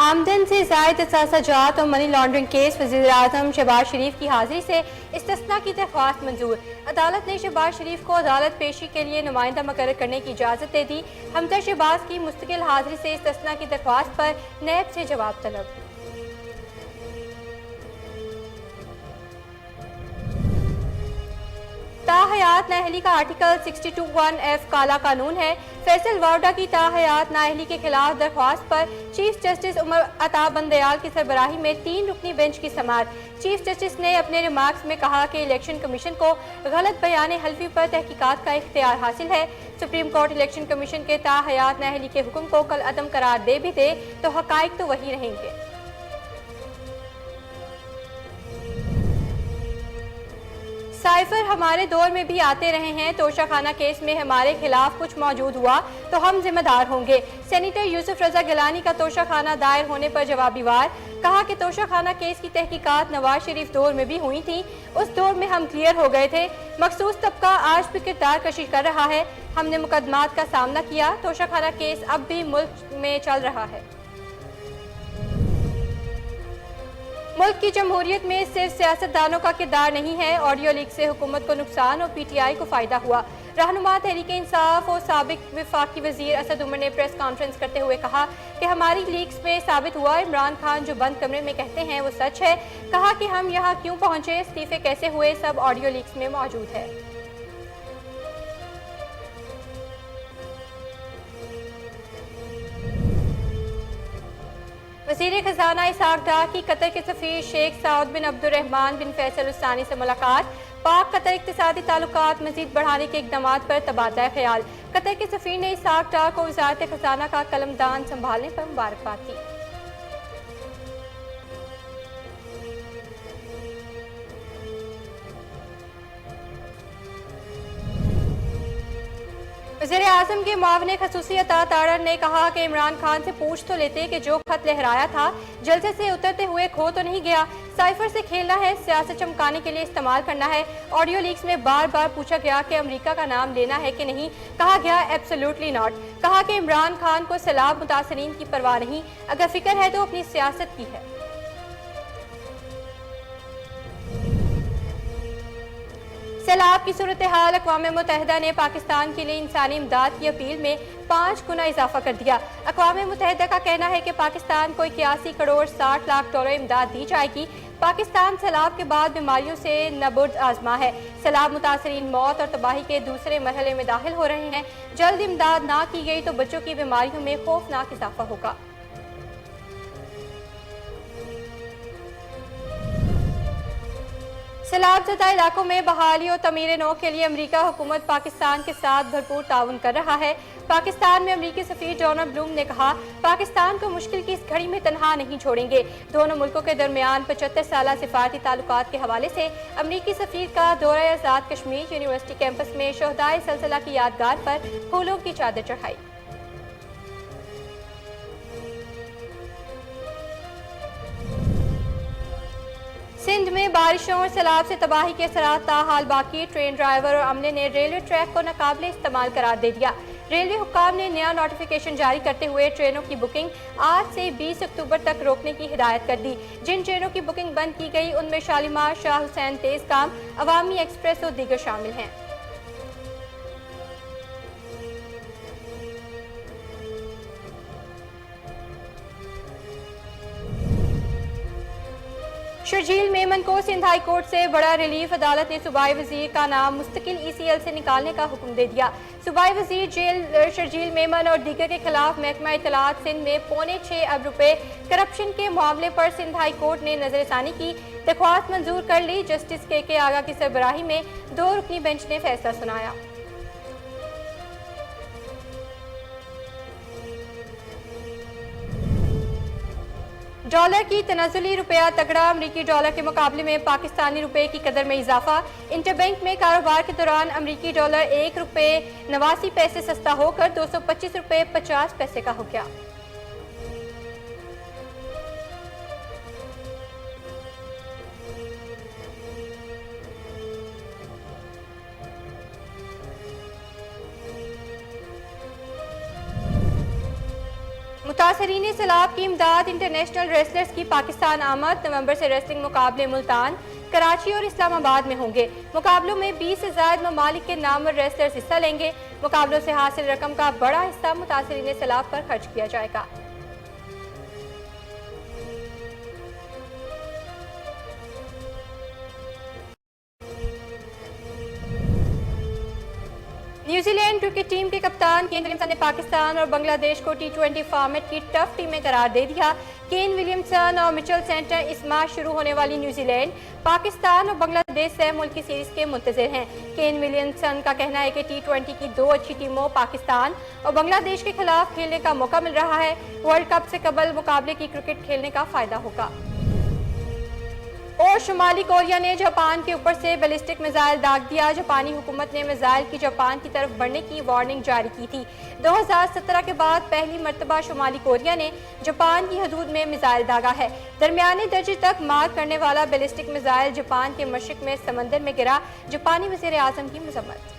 आमदन से ज़ायद असासाजात और मनी लॉन्ड्रिंग केस वज़ीर-ए-आज़म शहबाज शरीफ की हाजिरी से इस्तिस्ना की दरख्वास्त मंजूर। अदालत ने शहबाज शरीफ को अदालत पेशी के लिए नुमाइंदा मुकर्रर करने की इजाज़त दे दी। हमजा शहबाज की मुस्तकिल हाजिरी से इस्तिस्ना की दरख्वास्त पर नैब से जवाब तलब। ताहयात नाअहली का आर्टिकल 62(1)F काला कानून है। फैसल वार्डा की ताहयात नाअहली के खिलाफ दरख्वास्त पर चीफ जस्टिस उमर अता बंदयाल की सरबराही में 3 रुकनी बेंच की समाअत। चीफ जस्टिस ने अपने रिमार्क्स में कहा कि इलेक्शन कमीशन को गलत बयान हल्फी पर तहकीकात का इख्तियार हासिल है। सुप्रीम कोर्ट इलेक्शन कमीशन के ताहयात नाअहली के हुक्म को कल अदम करार दे भी दे तो हकाइक तो वही रहेंगे। साइफर हमारे दौर में भी आते रहे हैं। तोशाखाना केस में हमारे खिलाफ कुछ मौजूद हुआ तो हम जिम्मेदार होंगे। सेनेटर यूसुफ रजा गिलानी का तोशाखाना दायर होने पर जवाबी वार। कहा कि तोशाखाना केस की तहकीकात नवाज शरीफ दौर में भी हुई थी। उस दौर में हम क्लियर हो गए थे। मखसूस तबका आज भी किरदार कशी कर रहा है। हमने मुकदमात का सामना किया। तोशाखाना केस अब भी मुल्क में चल रहा है। मुल्क की जमहूरियत में सिर्फ सियासतदानों का किरदार नहीं है। ऑडियो लीक से हुकूमत को नुकसान और PTI को फायदा हुआ। रहनुमा तहरीक इंसाफ और साबिक वफाकी वजीर असद उमर ने प्रेस कॉन्फ्रेंस करते हुए कहा कि हमारी लीक्स में साबित हुआ इमरान खान जो बंद कमरे में कहते हैं वो सच है। कहा कि हम यहाँ क्यों पहुंचे, इस्तीफे कैसे हुए, सब ऑडियो लीक्स में मौजूद है। वज़ीर खजाना इसहाक डार की कतर के सफ़ीर शेख साउद बिन अब्दुर्रहमान बिन फैसल अल सानी से मुलाकात। पाक कतर इक़्तिसादी ताल्लुकात मज़ीद बढ़ाने के इक़दाम पर तबादला ख्याल। कतर के सफ़ीर ने इसहाक डार को वज़ारत खजाना का कलमदान संभालने पर मुबारकबाद दी। वज़ीर-ए-आज़म के मुआविन ख़ुसूसी अता तारड़ ने कहा कि इमरान खान से पूछ तो लेते कि जो खत लहराया था जलसे से उतरते हुए खो तो नहीं गया। साइफर से खेलना है, सियासत चमकाने के लिए इस्तेमाल करना है। ऑडियो लीक्स में बार बार पूछा गया कि अमेरिका का नाम लेना है कि नहीं। कहा गया एब्सोल्युटली नॉट। कहा कि इमरान खान को सैलाब मुतासरीन की परवाह नहीं, अगर फिक्र है तो अपनी सियासत की है। सैलाब की सूरत हाल अक़वाम मुत्तहिदा ने पाकिस्तान के लिए इंसानी इमदाद की अपील में 5 गुना इजाफा कर दिया। अक़वाम मुत्तहिदा का कहना है कि पाकिस्तान को 81 करोड़ 60 लाख डॉलर इमदाद दी जाएगी। पाकिस्तान सैलाब के बाद बीमारियों से नबुर्द आजमा है। सैलाब मुतासरीन मौत और तबाही के दूसरे मरहले में दाखिल हो रहे हैं। जल्द इमदाद ना की गई तो बच्चों की बीमारियों में खौफनाक इजाफा होगा। सैलाबज़दा इलाकों में बहाली और तमीर नौ के लिए अमरीका हुकूमत पाकिस्तान के साथ भरपूर ताउन कर रहा है। पाकिस्तान में अमरीकी सफ़ीर जॉन ब्लूम ने कहा, पाकिस्तान को मुश्किल की इस घड़ी में तनहा नहीं छोड़ेंगे। दोनों मुल्कों के दरमियान 75 साला सिफारती ताल्लुकात के हवाले से अमरीकी सफ़ीर का दौरा आज़ाद कश्मीर यूनिवर्सिटी कैंपस में शोहदाए सलसला की यादगार पर फूलों की चादर चढ़ाई। सिंध में बारिशों और सैलाब से तबाही के असरात ताहाल बाकी। ट्रेन ड्राइवर और अमले ने रेलवे ट्रैक को नाकाबिले इस्तेमाल करार दे दिया। रेलवे हुक्काम ने नया नोटिफिकेशन जारी करते हुए ट्रेनों की बुकिंग आज से 20 अक्टूबर तक रोकने की हिदायत कर दी। जिन ट्रेनों की बुकिंग बंद की गई उनमें शालीमार, शाह हुसैन तेज काम, अवामी एक्सप्रेस और दीगर शामिल हैं। शर्जील मेमन को सिंध हाई कोर्ट से बड़ा रिलीफ। अदालत ने सूबाई वजीर का नाम मुस्तकिल ECL से निकालने का हुक्म दे दिया। सूबाई वजीर जेल शर्जील मेमन और दीगर के खिलाफ महकमा इत्तलात सिंध में ₹6.25 अरब करप्शन के मामले पर सिंध हाई कोर्ट ने नजरसानी की दरख्वास्त मंजूर कर ली। जस्टिस KK आगा की सरबराही में 2 रुकनी बेंच ने फैसला सुनाया। डॉलर की तनाजुली रुपया तगड़ा। अमरीकी डॉलर के मुकाबले में पाकिस्तानी रुपए की कदर में इजाफा। इंटरबैंक में कारोबार के दौरान अमरीकी डॉलर ₹1.89 सस्ता होकर ₹225.50 का हो गया। मुतासरीन सैलाब की इमदाद। इंटरनेशनल रेसलर्स की पाकिस्तान आमद। नवंबर से रेसलिंग मुकाबले मुल्तान, कराची और इस्लामाबाद में होंगे। मुकाबलों में 20 से ज्यादा ममालिक के नामवर रेसलर्स हिस्सा लेंगे। मुकाबलों से हासिल रकम का बड़ा हिस्सा मुतासरीन सैलाब पर खर्च किया जाएगा। न्यूजीलैंड क्रिकेट टीम के कप्तान केन विलियमसन ने पाकिस्तान और बांग्लादेश को T20 फॉर्मेट की टफ टीमें करार दे दिया। केन विलियमसन और मिचेल सेंटर इस माह शुरू होने वाली न्यूजीलैंड, पाकिस्तान और बांग्लादेश से मुल्क की सीरीज के मुंतजिर हैं। केन विलियमसन का कहना है कि T20 की 2 अच्छी टीमों पाकिस्तान और बांग्लादेश के खिलाफ खेलने का मौका मिल रहा है। वर्ल्ड कप से कबल मुकाबले की क्रिकेट खेलने का फायदा होगा। और शुमाली कोरिया ने जापान के ऊपर से बैलिस्टिक मिसाइल दाग दिया। जापानी हुकूमत ने मिसाइल की जापान की तरफ बढ़ने की वार्निंग जारी की थी। 2017 के बाद पहली मर्तबा शुमाली कोरिया ने जापान की हदूद में मिसाइल दागा है। दरमियाने दर्जे तक मार करने वाला बैलिस्टिक मिसाइल जापान के मशरिक में समंदर में गिरा। जापानी वज़ीर आज़म की मजम्मत।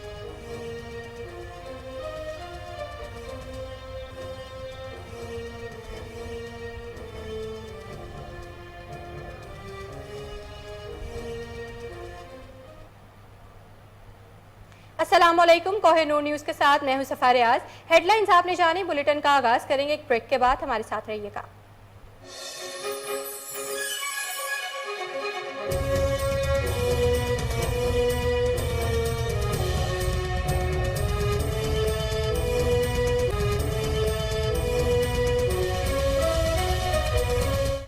अस्सलामुअलैकुम, कोहिनूर न्यूज़ के साथ मैं हूं सफा रियाज। हेडलाइंस आपने जानी, बुलेटिन का आगाज करेंगे एक ब्रेक के बाद। हमारे साथ रहिएगा।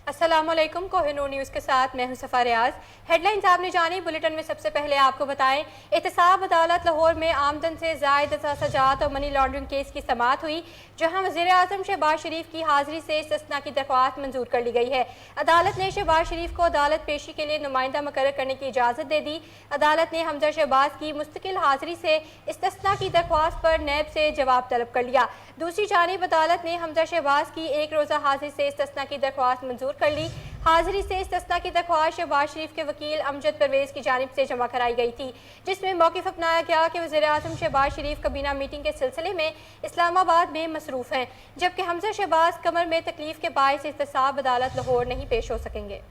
अस्सलामुअलैकुम, कोहिनूर न्यूज़ के साथ मैं हूं सफा रियाज। हेडलाइंस आपने जानी, बुलेटिन में सबसे पहले आपको बताएं, एहतसाब अदालत लाहौर में आमदन से ज़ायद असासाजात और मनी लॉन्ड्रिंग केस की समाअत हुई, जहां वज़ीर आज़म शहबाज शरीफ की हाजिरी से इस्तिस्ना की दरख्वास्त मंजूर कर ली गई है। अदालत ने शहबाज शरीफ को अदालत पेशी के लिए नुमाइंदा मुकर्रर करने की इजाज़त दे दी। अदालत ने हमजा शहबाज की मुस्तकिल हाजिरी से इस्तिस्ना की दरख्वास्त पर नैब से जवाब तलब कर लिया। दूसरी जानिब अदालत ने हमजा शहबाज की एक रोज़ा हाजिरी से इस्तिस्ना की दरख्वास्त मंजूर कर ली। हाजिरी से इस्तिस्ना की दरख्वास्त शहबाज शरीफ के वकील अमजद परवेज की जानिब से जमा कराई गई थी, जिसमें मौक़िफ़ अपनाया गया कि वज़ीर आज़म शहबाज शरीफ कबीना मीटिंग के सिलसिले में इस्लामाबाद में मसरूफ़ हैं, जबकि हमजा शहबाज कमर में तकलीफ के बायस एहतसाब अदालत लाहौर नहीं पेश हो सकेंगे।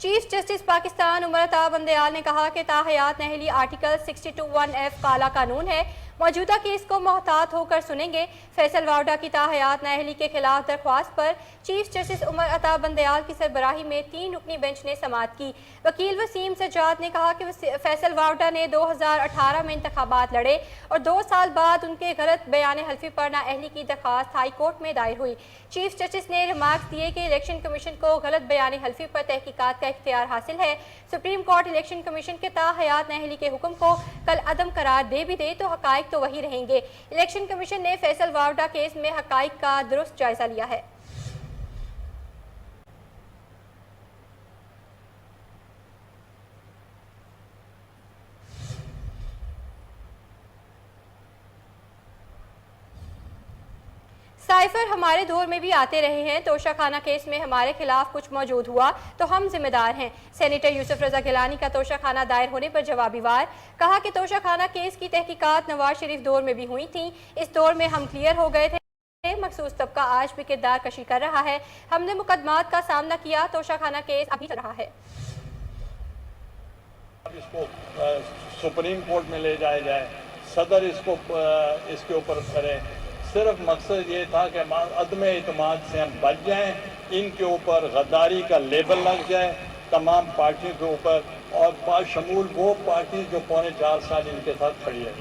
चीफ जस्टिस पाकिस्तान उमर अता बंदयाल ने कहा कि ताहयात नहली आर्टिकल 62(1)F काला कानून है, मौजूदा केस को मोहतात होकर सुनेंगे। फैसल वावडा की ताहयात नहली के खिलाफ दरख्वास्त पर चीफ जस्टिस उमर अता बंदयाल की सरबराही में 3 रुकनी बेंच ने समाअत की। वकील वसीम सज्जाद ने कहा कि फैसल वावडा ने 2018 में इंतखाबात लड़े और 2 साल बाद उनके गलत बयान हल्फी पर नाअहली की दरख्वास्त हाई कोर्ट में दायर हुई। चीफ जस्टिस ने रिमार्क्स दिए कि इलेक्शन कमीशन को गलत बयान हल्फी पर तहकीकात का इख्तियार हासिल है। सुप्रीम कोर्ट इलेक्शन कमीशन के ताहयात नहली के हुक्म को कल अदम करार दे भी दे तो हकाइक तो वही रहेंगे। इलेक्शन कमीशन ने फैसल वावडा केस में हकाइक का दुरुस्त जायजा लिया है। साइफर हमारे दौर में भी आते रहे हैं। तोशा खाना केस में हमारे खिलाफ कुछ मौजूद हुआ तो हम जिम्मेदार हैं। सेनेटर यूसुफ रजा गिलानी का तोशा खाना दायर होने पर जवाबी वार, कहा कि तोशा खाना केस की तहकीकात नवाज शरीफ दौर में भी हुई थी, इस दौर में हम क्लियर हो गए थे। मखसूस तबका आज भी किरदार कशी कर रहा है, हमने मुकदमात का सामना किया, तोशा खाना केस अभी चल रहा है। इसको सुप्रीम कोर्ट में ले जाया जाए, सदर इसके ऊपर करे, सिर्फ मकसद ये था कि अदम एतमाद से हम बच जाएं, इनके ऊपर गद्दारी का लेबल लग जाए तमाम पार्टियों के ऊपर, और बाशमूल वो पार्टी जो पौने 4 साल इनके साथ खड़ी है।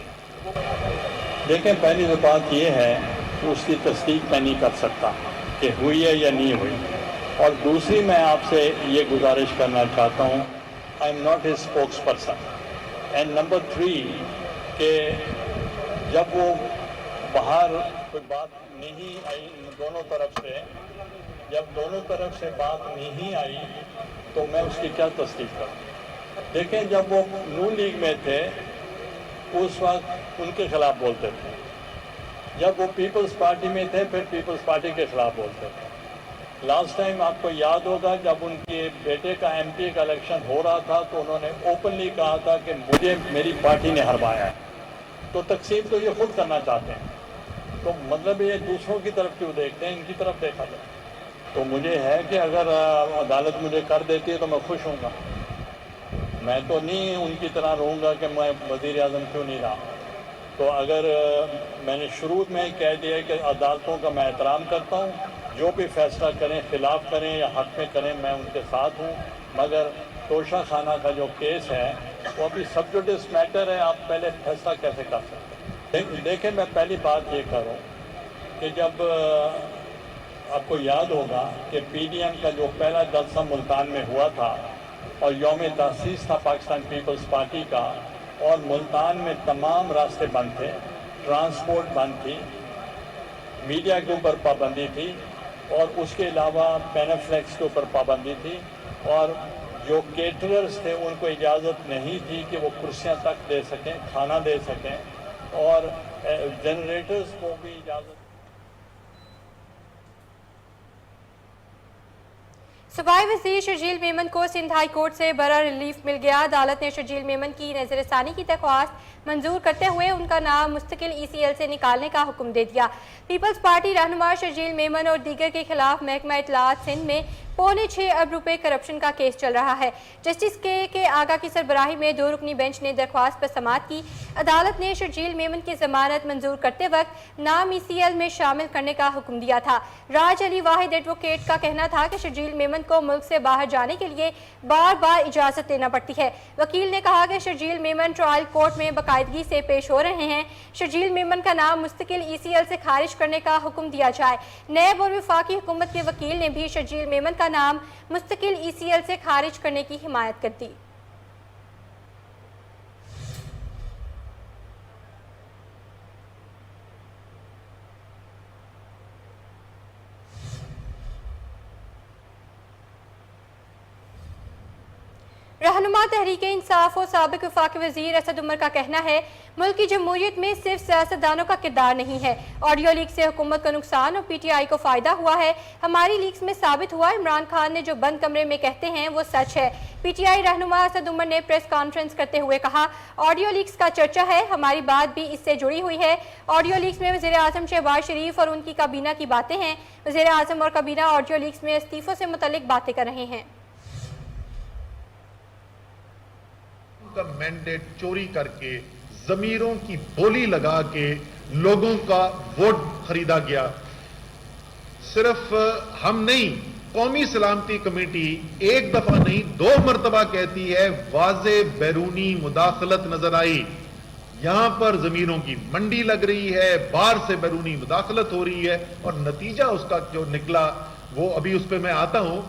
देखें, पहली तो बात ये है कि उसकी तस्दीक मैं नहीं कर सकता कि हुई है या नहीं हुई, और दूसरी मैं आपसे ये गुजारिश करना चाहता हूँ, I am not a spokes person. And number 3 कि जब वो बाहर कोई बात नहीं आई दोनों तरफ से, जब दोनों तरफ से बात नहीं आई तो मैं उसकी क्या तस्दीक करूँ। देखें, जब वो नून लीग में थे उस वक्त उनके खिलाफ बोलते थे, जब वो पीपल्स पार्टी में थे फिर पीपल्स पार्टी के खिलाफ बोलते थे। लास्ट टाइम आपको याद होगा जब उनके बेटे का MP का इलेक्शन हो रहा था तो उन्होंने ओपनली कहा था कि मुझे मेरी पार्टी ने हरवाया है। तो तकसीम तो ये खुद करना चाहते हैं, तो मतलब ये दूसरों की तरफ क्यों देखते हैं, इनकी तरफ देखा जाए। तो मुझे है कि अगर अदालत मुझे कर देती है तो मैं खुश हूँगा। मैं तो नहीं उनकी तरह रहूँगा कि मैं वज़ीर आज़म क्यों नहीं रहा। तो अगर मैंने शुरू में ही कह दिया कि अदालतों का मैं एहतराम करता हूँ, जो भी फैसला करें, खिलाफ करें या हक़ में करें, मैं उनके साथ हूँ। मगर तोशा खाना का जो केस है वो अभी सब जुडिस मैटर है, आप पहले फैसला कैसे कर सकते हैं। देखें, मैं पहली बात ये करूँ कि जब आपको याद होगा कि PDM का जो पहला जलसा मुल्तान में हुआ था और यौम तासीस था पाकिस्तान पीपल्स पार्टी का, और मुल्तान में तमाम रास्ते बंद थे, ट्रांसपोर्ट बंद थी, मीडिया के ऊपर पाबंदी थी, और उसके अलावा पेनाफ्लेक्स के ऊपर पाबंदी थी, और जो केटरर्स थे उनको इजाज़त नहीं थी कि वो कुर्सियां तक दे सकें, खाना दे सकें, और जनरेटर्स को भी इजाज़त। सूबाई वज़ीर शर्जील मेमन को सिंध हाई कोर्ट से बड़ा रिलीफ मिल गया। अदालत ने शर्जील मेमन की नज़रसानी की दरख्वास्त मंजूर करते हुए उनका नाम मुस्तकिल ECL से निकालने का हुक्म दे दिया। पीपल्स पार्टी रहनुमा शर्जील मेमन और दीगर के खिलाफ महकमा इत्तलात सिंध में 6.25 अरब रुपए करप्शन का केस चल रहा है। जस्टिस के आगा की सरबराही में 2 रुकनी बेंच ने दरख्वास्त पर समाअत की। अदालत ने शर्जील मेमन की जमानत मंजूर करते वक्त नाम ECL में शामिल करने का हुक्म दिया था। राज अली वाहिद एडवोकेट का कहना था कि शर्जील मेमन को मुल्क से बाहर जाने के लिए बार बार इजाज़त लेना पड़ती है। वकील ने कहा कि शर्जील मेमन ट्रायल कोर्ट में बाकायदगी से पेश हो रहे हैं। शर्जील मेमन का नाम मुस्तकिल ECL से खारिज करने का हुक्म दिया जाए। नैब और वफाकी हुकूमत के वकील ने भी शर्जील मेमन का नाम मुस्तकिल ECL से खारिज करने की हिमायत कर दी। रहनुमा तहरीक इंसाफ और साबिक वफाकी वज़ीर असद उमर का कहना है, मुल्क की जमहूरियत में सिर्फ सियासतदानों का किरदार नहीं है। ऑडियो लीक से हुकूमत को नुकसान और PTI को फ़ायदा हुआ है। हमारी लीक्स में साबित हुआ इमरान खान ने जो बंद कमरे में कहते हैं वो सच है। PTI रहनुमा असद उमर ने प्रेस कॉन्फ्रेंस करते हुए कहा, ऑडियो लीक्स का चर्चा है, हमारी बात भी इससे जुड़ी हुई है। ऑडियो लीक्स में वज़ीर आज़म शहबाज शरीफ और उनकी काबीना की बातें हैं। वज़ीर आज़म और काबीना ऑडियो लीक्स में इस्तीफ़ों से मुतल्लिक बातें कर रहे हैं। का मैंडेट चोरी करके जमीरों की बोली लगा के लोगों का वोट खरीदा गया। सिर्फ हम नहीं, कौमी सलामती कमेटी एक दफा नहीं 2 मरतबा कहती है वाज़े बैरूनी मुदाखलत नजर आई। यहां पर जमीरों की मंडी लग रही है, बाहर से बैरूनी मुदाखलत हो रही है, और नतीजा उसका जो निकला वो अभी उस पर मैं आता हूं।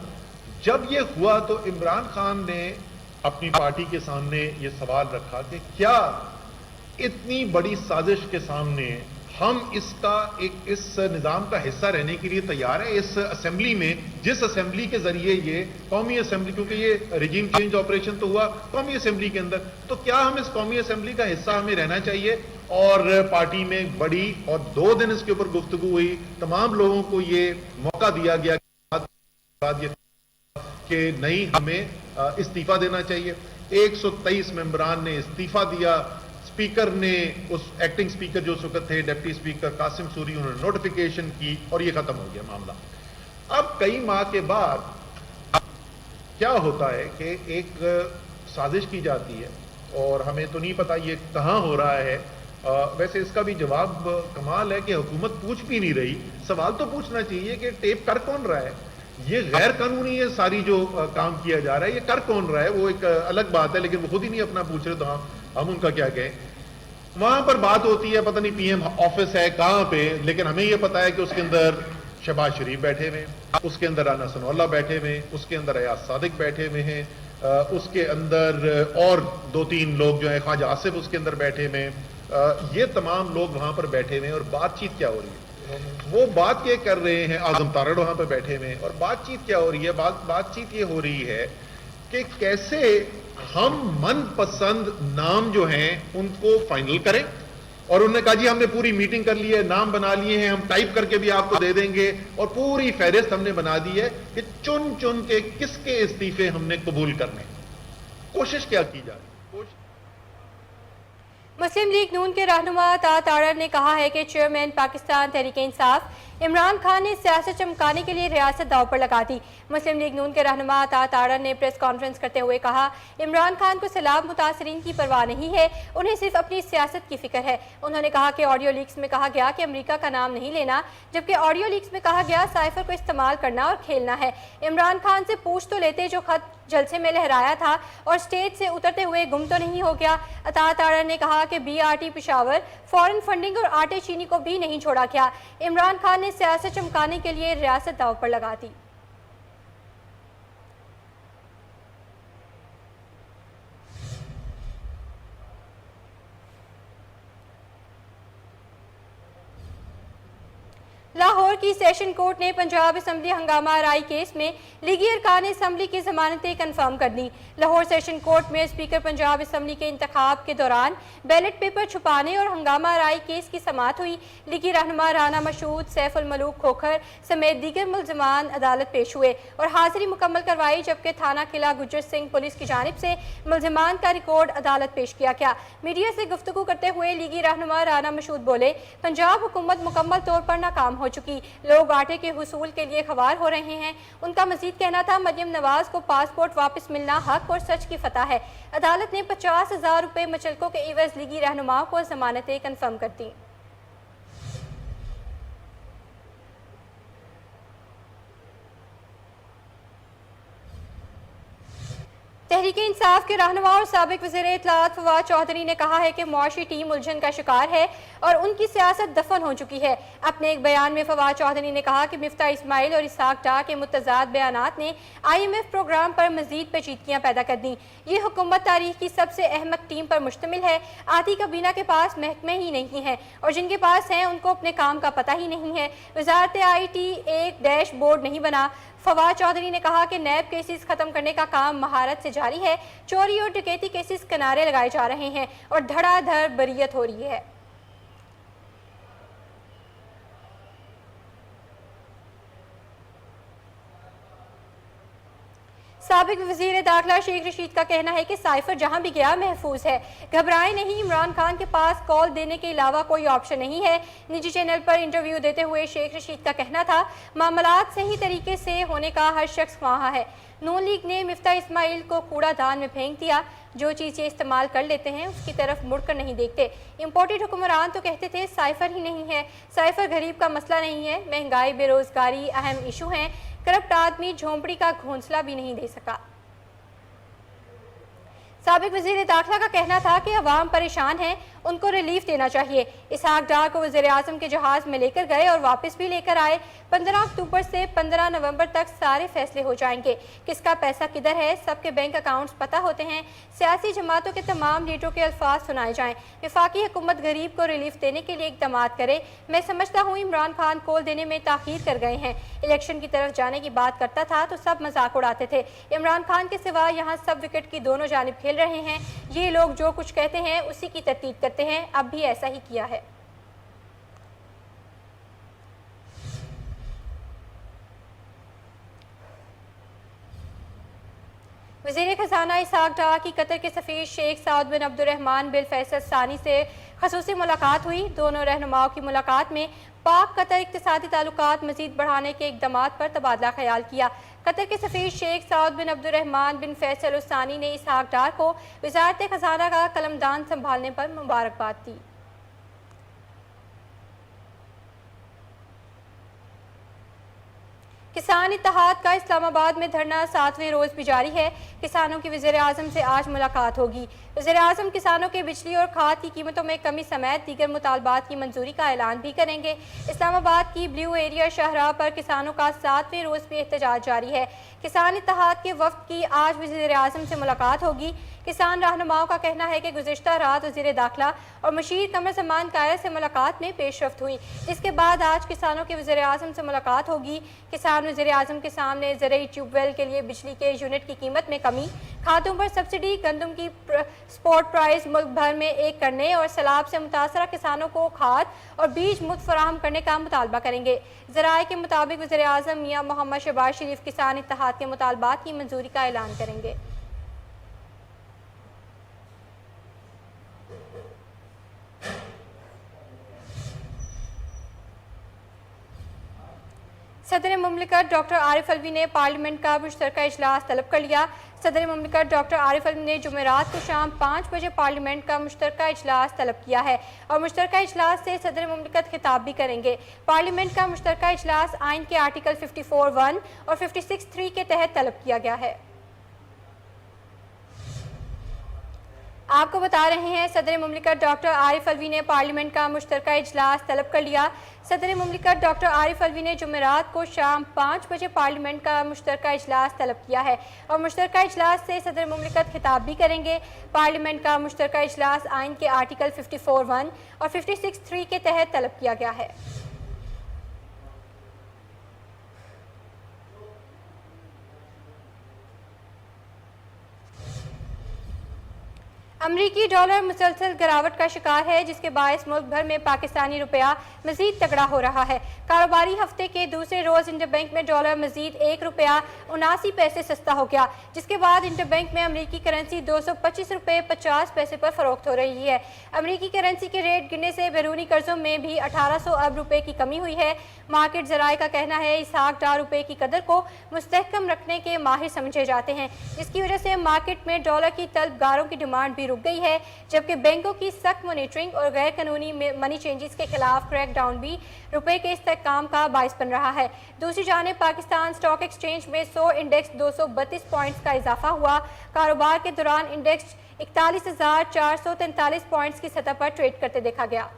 जब ये हुआ तो इमरान खान ने अपनी पार्टी के सामने ये सवाल रखा कि क्या इतनी बड़ी साजिश के सामने हम इस निजाम का हिस्सा रहने के लिए तैयार है। इस असेंबली में, जिस असेंबली के जरिए ये कौमी असेंबली, क्योंकि ये रिजीम चेंज ऑपरेशन तो हुआ कौमी असेंबली के अंदर, तो क्या हम इस कौमी असेंबली का हिस्सा हमें रहना चाहिए। और पार्टी में बड़ी, और 2 दिन इसके ऊपर गुफ्तगू हुई, तमाम लोगों को ये मौका दिया गया कि नहीं, हमें इस्तीफा देना चाहिए। 123 मेंबरान ने इस्तीफा दिया। स्पीकर ने, उस एक्टिंग स्पीकर जो उस वक्त थे, डिप्टी स्पीकर कासिम सूरी, उन्होंने नोटिफिकेशन की और ये खत्म हो गया मामला। अब कई माह के बाद क्या होता है कि एक साजिश की जाती है और हमें तो नहीं पता ये कहां हो रहा है। वैसे इसका भी जवाब कमाल है कि हुकूमत पूछ भी नहीं रही। सवाल तो पूछना चाहिए कि टेप कर कौन रहा है, ये गैर कानूनी है सारी जो काम किया जा रहा है, ये कर कौन रहा है, वो एक अलग बात है, लेकिन वो खुद ही नहीं अपना पूछ रहे तो हम उनका क्या कहें। वहां पर बात होती है, पता नहीं PM ऑफिस है कहां पे, लेकिन हमें ये पता है कि उसके अंदर शहबाज शरीफ बैठे हुए, उसके अंदर राना सनौल्ला बैठे हुए, उसके अंदर अयाज सादिक बैठे हुए हैं, उसके अंदर और 2-3 लोग जो है, ख्वाजा आसिफ उसके अंदर बैठे हुए, ये तमाम लोग वहां पर बैठे हुए हैं। और बातचीत क्या हो रही है, वो बात ये कर रहे हैं, आजम तारड़ वहां पर बैठे हुए हैं, और बातचीत क्या हो रही है, बातचीत ये हो रही है कि कैसे हम मनपसंद नाम जो हैं उनको फाइनल करें। और उन्होंने कहा जी हमने पूरी मीटिंग कर ली है, नाम बना लिए हैं, हम टाइप करके भी आपको दे देंगे, और पूरी फहरिस्त हमने बना दी है कि चुन चुन के किसके इस्तीफे हमने कबूल करने। कोशिश क्या की जा रही है। मुस्लिम लीग नून के रहनुमा तारड़ ने कहा है कि चेयरमैन पाकिस्तान तहरीक-ए-इंसाफ इमरान खान ने सियासत चमकाने के लिए रियासत दांव पर लगा दी। मुस्लिम लीग नून के रहनुमा तारड़ ने प्रेस कॉन्फ्रेंस करते हुए कहा, इमरान खान को सैलाब मुतासरीन की परवाह नहीं है, उन्हें सिर्फ अपनी सियासत की फिक्र है। उन्होंने कहा कि ऑडियो लीक्स में कहा गया कि अमेरिका का नाम नहीं लेना, जबकि ऑडियो लीक्स में कहा गया साइफर को इस्तेमाल करना और खेलना है। इमरान खान से पूछ तो लेते जो खत जलसे में लहराया था और स्टेज से उतरते हुए गुम तो नहीं हो गया। तारड़ ने कहा कि BRT पेशावर फॉरेन फंडिंग और आटे चीनी को भी नहीं छोड़ा गया। इमरान खान ने सियासत चमकाने के लिए रियासत दांव पर लगा दी। लाहौर की सेशन कोर्ट ने पंजाब असम्बली हंगामा आराई केस में लीगी अरकान असम्बली की जमानतें कन्फर्म कर दी। लाहौर सेशन कोर्ट में स्पीकर पंजाब असम्बली के इंतखाब के दौरान बैलेट पेपर छुपाने और हंगामा आराई केस की समाअत हुई। लीगी रहनुमा राना मशहूद, सैफ उल मलूक खोखर समेत दीगर मुलजमान अदालत पेश हुए और हाजिरी मुकम्मल करवाई, जबकि थाना किला गुज्जर सिंह पुलिस की जानिब से मुलजमान का रिकॉर्ड अदालत पेश किया गया। मीडिया से गुफ्तगू करते हुए लीगी रहनुमा राना मशहूद बोले, पंजाब हुकूमत मुकम्मल तौर पर नाकाम हो चुकी, लोग आटे के हुसूल के लिए खवार हो रहे हैं। उनका मजीद कहना था, मरियम नवाज को पासपोर्ट वापस मिलना हक और सच की फतह है। अदालत ने 50,000 रुपए मुचलकों के एवज लीगी रहनुमाओं को जमानतें कन्फर्म कर दी। तहरीक-ए-इंसाफ के रहनुमा और साबिक वज़ीर इत्तलाआत फवाद चौधरी ने कहा है कि मुआशी टीम उलझन का शिकार है और उनकी सियासत दफन हो चुकी है। अपने एक बयान में फवाद चौधरी ने कहा कि मिफ्ता इस्माइल और इसहाक डार के मुतज़ाद बयानात ने IMF प्रोग्राम पर मजीद पेचीदगियाँ पैदा कर दी। ये हुकूमत तारीख की सबसे अहमक टीम पर मुश्तमिल है। आती काबीना के पास महकमे ही नहीं है और जिनके पास हैं उनको अपने काम का पता ही नहीं है। वजारत IT एक डैशबोर्ड नहीं बना। फवाद चौधरी ने कहा कि नैब केसेस खत्म करने का काम महारत से जारी है। चोरी और डकैती केसेस किनारे लगाए जा रहे हैं और धड़ाधड़ बरियत हो रही है। साबिक वज़ीर दाखिला शेख रशीद का कहना है कि साइफर जहां भी गया महफूज है। घबराए नहीं, इमरान खान के पास कॉल देने के अलावा कोई ऑप्शन नहीं है। निजी चैनल पर इंटरव्यू देते हुए शेख रशीद का कहना था, मामलात सही तरीके से होने का हर शख्स वहाँ है। नून लीग ने मिफ्ता इस्माइल को कूड़ादान में फेंक दिया। जो चीज़ ये इस्तेमाल कर लेते हैं उसकी तरफ मुड़कर नहीं देखते। इम्पोर्टेड हुक्मरान तो कहते थे साइफर ही नहीं है। साइफर गरीब का मसला नहीं है। महंगाई, बेरोजगारी अहम इशू हैं। करप्ट आदमी झोंपड़ी का घोंसला भी नहीं दे सका। साबिक वज़ीर दाखिला का कहना था कि अवाम परेशान है, उनको रिलीफ देना चाहिए। इसहाक डार को वज़ीर आज़म के जहाज़ में लेकर गए और वापस भी लेकर आए। 15 अक्टूबर से 15 नवंबर तक सारे फैसले हो जाएंगे। किसका पैसा किधर है, सबके बैंक अकाउंट्स पता होते हैं। सियासी जमातों के तमाम लीडरों के अल्फाज सुनाए जाएं। वफाकी हुकूमत गरीब को रिलीफ देने के लिए इक़दाम करे। मैं समझता हूँ इमरान खान कॉल देने में ताख़ीर कर गए हैं। इलेक्शन की तरफ जाने की बात करता था तो सब मजाक उड़ाते थे। इमरान खान के सिवा यहाँ सब विकेट की दोनों जानिब खेल रहे हैं। ये लोग जो कुछ कहते हैं उसी की तरतीब करते हैं। अब भी ऐसा ही किया है। वज़ीर खजाना इसहाक डार की कतर के सफ़ीर शेख साउद बिन अब्दुर्रहमान बिन फैसल सानी से ख़ुसूसी मुलाकात हुई। दोनों रहनुमाओं की मुलाकात में पाक कतर इक़्तिसादी ताल्लुकात मज़ीद बढ़ाने के इक़दामात पर तबादला ख्याल किया। कतर के सफ़ीर शेख साउद बिन अब्दुर्रहमान बिन फैसल उस सानी ने इसहाक डार को वज़ारत खजाना का कलमदान संभालने पर मुबारकबाद दी। किसान इत्तेहाद का इस्लामाबाद में धरना 7वें रोज भी जारी है। किसानों की वज़ीर आज़म से आज मुलाकात होगी। वज़ीर आज़म किसानों के बिजली और खाद की कीमतों में कमी समेत दीगर मुतालबात की मंजूरी का ऐलान भी करेंगे। इस्लामाबाद की ब्लू एरिया शाहराह पर किसानों का 7वें रोज भी एहतजाज जारी है। किसान इत्तेहाद के वफ्द की आज वज़ीर आज़म से मुलाकात होगी। किसान रहनुमाओं का कहना है कि गुज़िश्ता रात वज़ीर दाखिला और मशीर कमर समान कायर से मुलाकात में पेशरफ्त हुई। इसके बाद आज किसानों के वज़ीर आज़म से मुलाकात होगी। किसान वज़ीर आज़म के सामने ज़रूरी ट्यूबवेल के लिए बिजली के यूनिट की कीमत में कमी, खादों पर सब्सिडी, गंदम की स्पॉट प्राइस मुल्क भर में एक करने और सैलाब से मुतासरा किसानों को खाद और बीज मुफ्त फराहम करने का मुतालबा करेंगे। ज़राए के मुताबिक वज़ीर आज़म मियां मोहम्मद शहबाज शरीफ किसान इत्तेहाद के मुतालबात की मंजूरी का ऐलान करेंगे। सदर मुमलिकत डॉक्टर आरिफ अलवी ने पार्लियामेंट का मुश्तरका इजलास तलब कर लिया। सदर मुमलिकत डॉक्टर आरिफ अलवी ने जुमेरात को शाम 5 बजे पार्लियामेंट का मुश्तरका इजलास तलब किया है और मुश्तरका इजलास से सदर मुमलिकत खिताब भी करेंगे। पार्लियामेंट का मुश्तरका इजलास आइन के आर्टिकल 54(1) और 56(3) के तहत तलब किया गया है। आपको बता रहे हैं सदर मुमलिकत डॉक्टर आरिफ अलवी ने पार्लियामेंट का मुश्तरका इजलास तलब कर लिया। सदर मुमलिकत डॉक्टर आरिफ अलवी ने जुमेरात को शाम 5 बजे पार्लियामेंट का मुश्तरका इजलास तलब किया है और मुश्तरका इजलास से सदर मुमलिकत खिताब भी करेंगे। पार्लियामेंट का मुश्तरका इजलास आइन के आर्टिकल 54(1) और 56(3) के तहत तलब किया गया है। अमरीकी डॉलर मुसलसल गिरावट का शिकार है, जिसके बायस मुल्क भर में पाकिस्तानी रुपया मजीद तगड़ा हो रहा है। कारोबारी हफ्ते के दूसरे रोज इंटरबैंक में डॉलर मजीद ₹1.79 सस्ता हो गया, जिसके बाद इंटरबैंक में अमरीकी करेंसी ₹225.50 पर फरोख्त हो रही है। अमरीकी करेंसी के रेट गिरने से बैरूनी कर्जों में भी 1800 अरब रुपए की कमी हुई है। मार्केट जराए का कहना है इसहाक डार रुपए की कदर को मुस्तहकम रखने के माहिर समझे जाते हैं, जिसकी वजह से मार्केट में डॉलर की तलबगारों की डिमांड भी रुक गई है, जबकि बैंकों की सख्त मॉनिटरिंग और गैर कानूनी मनी चेंजेस के खिलाफ क्रैकडाउन भी रुपए के इस्तेहकाम का बाइस बन रहा है। दूसरी जानिब पाकिस्तान स्टॉक एक्सचेंज में 100 इंडेक्स 232 पॉइंट्स का इजाफा हुआ। कारोबार के दौरान इंडेक्स 41,443 पॉइंट्स की सतह पर ट्रेड करते देखा गया।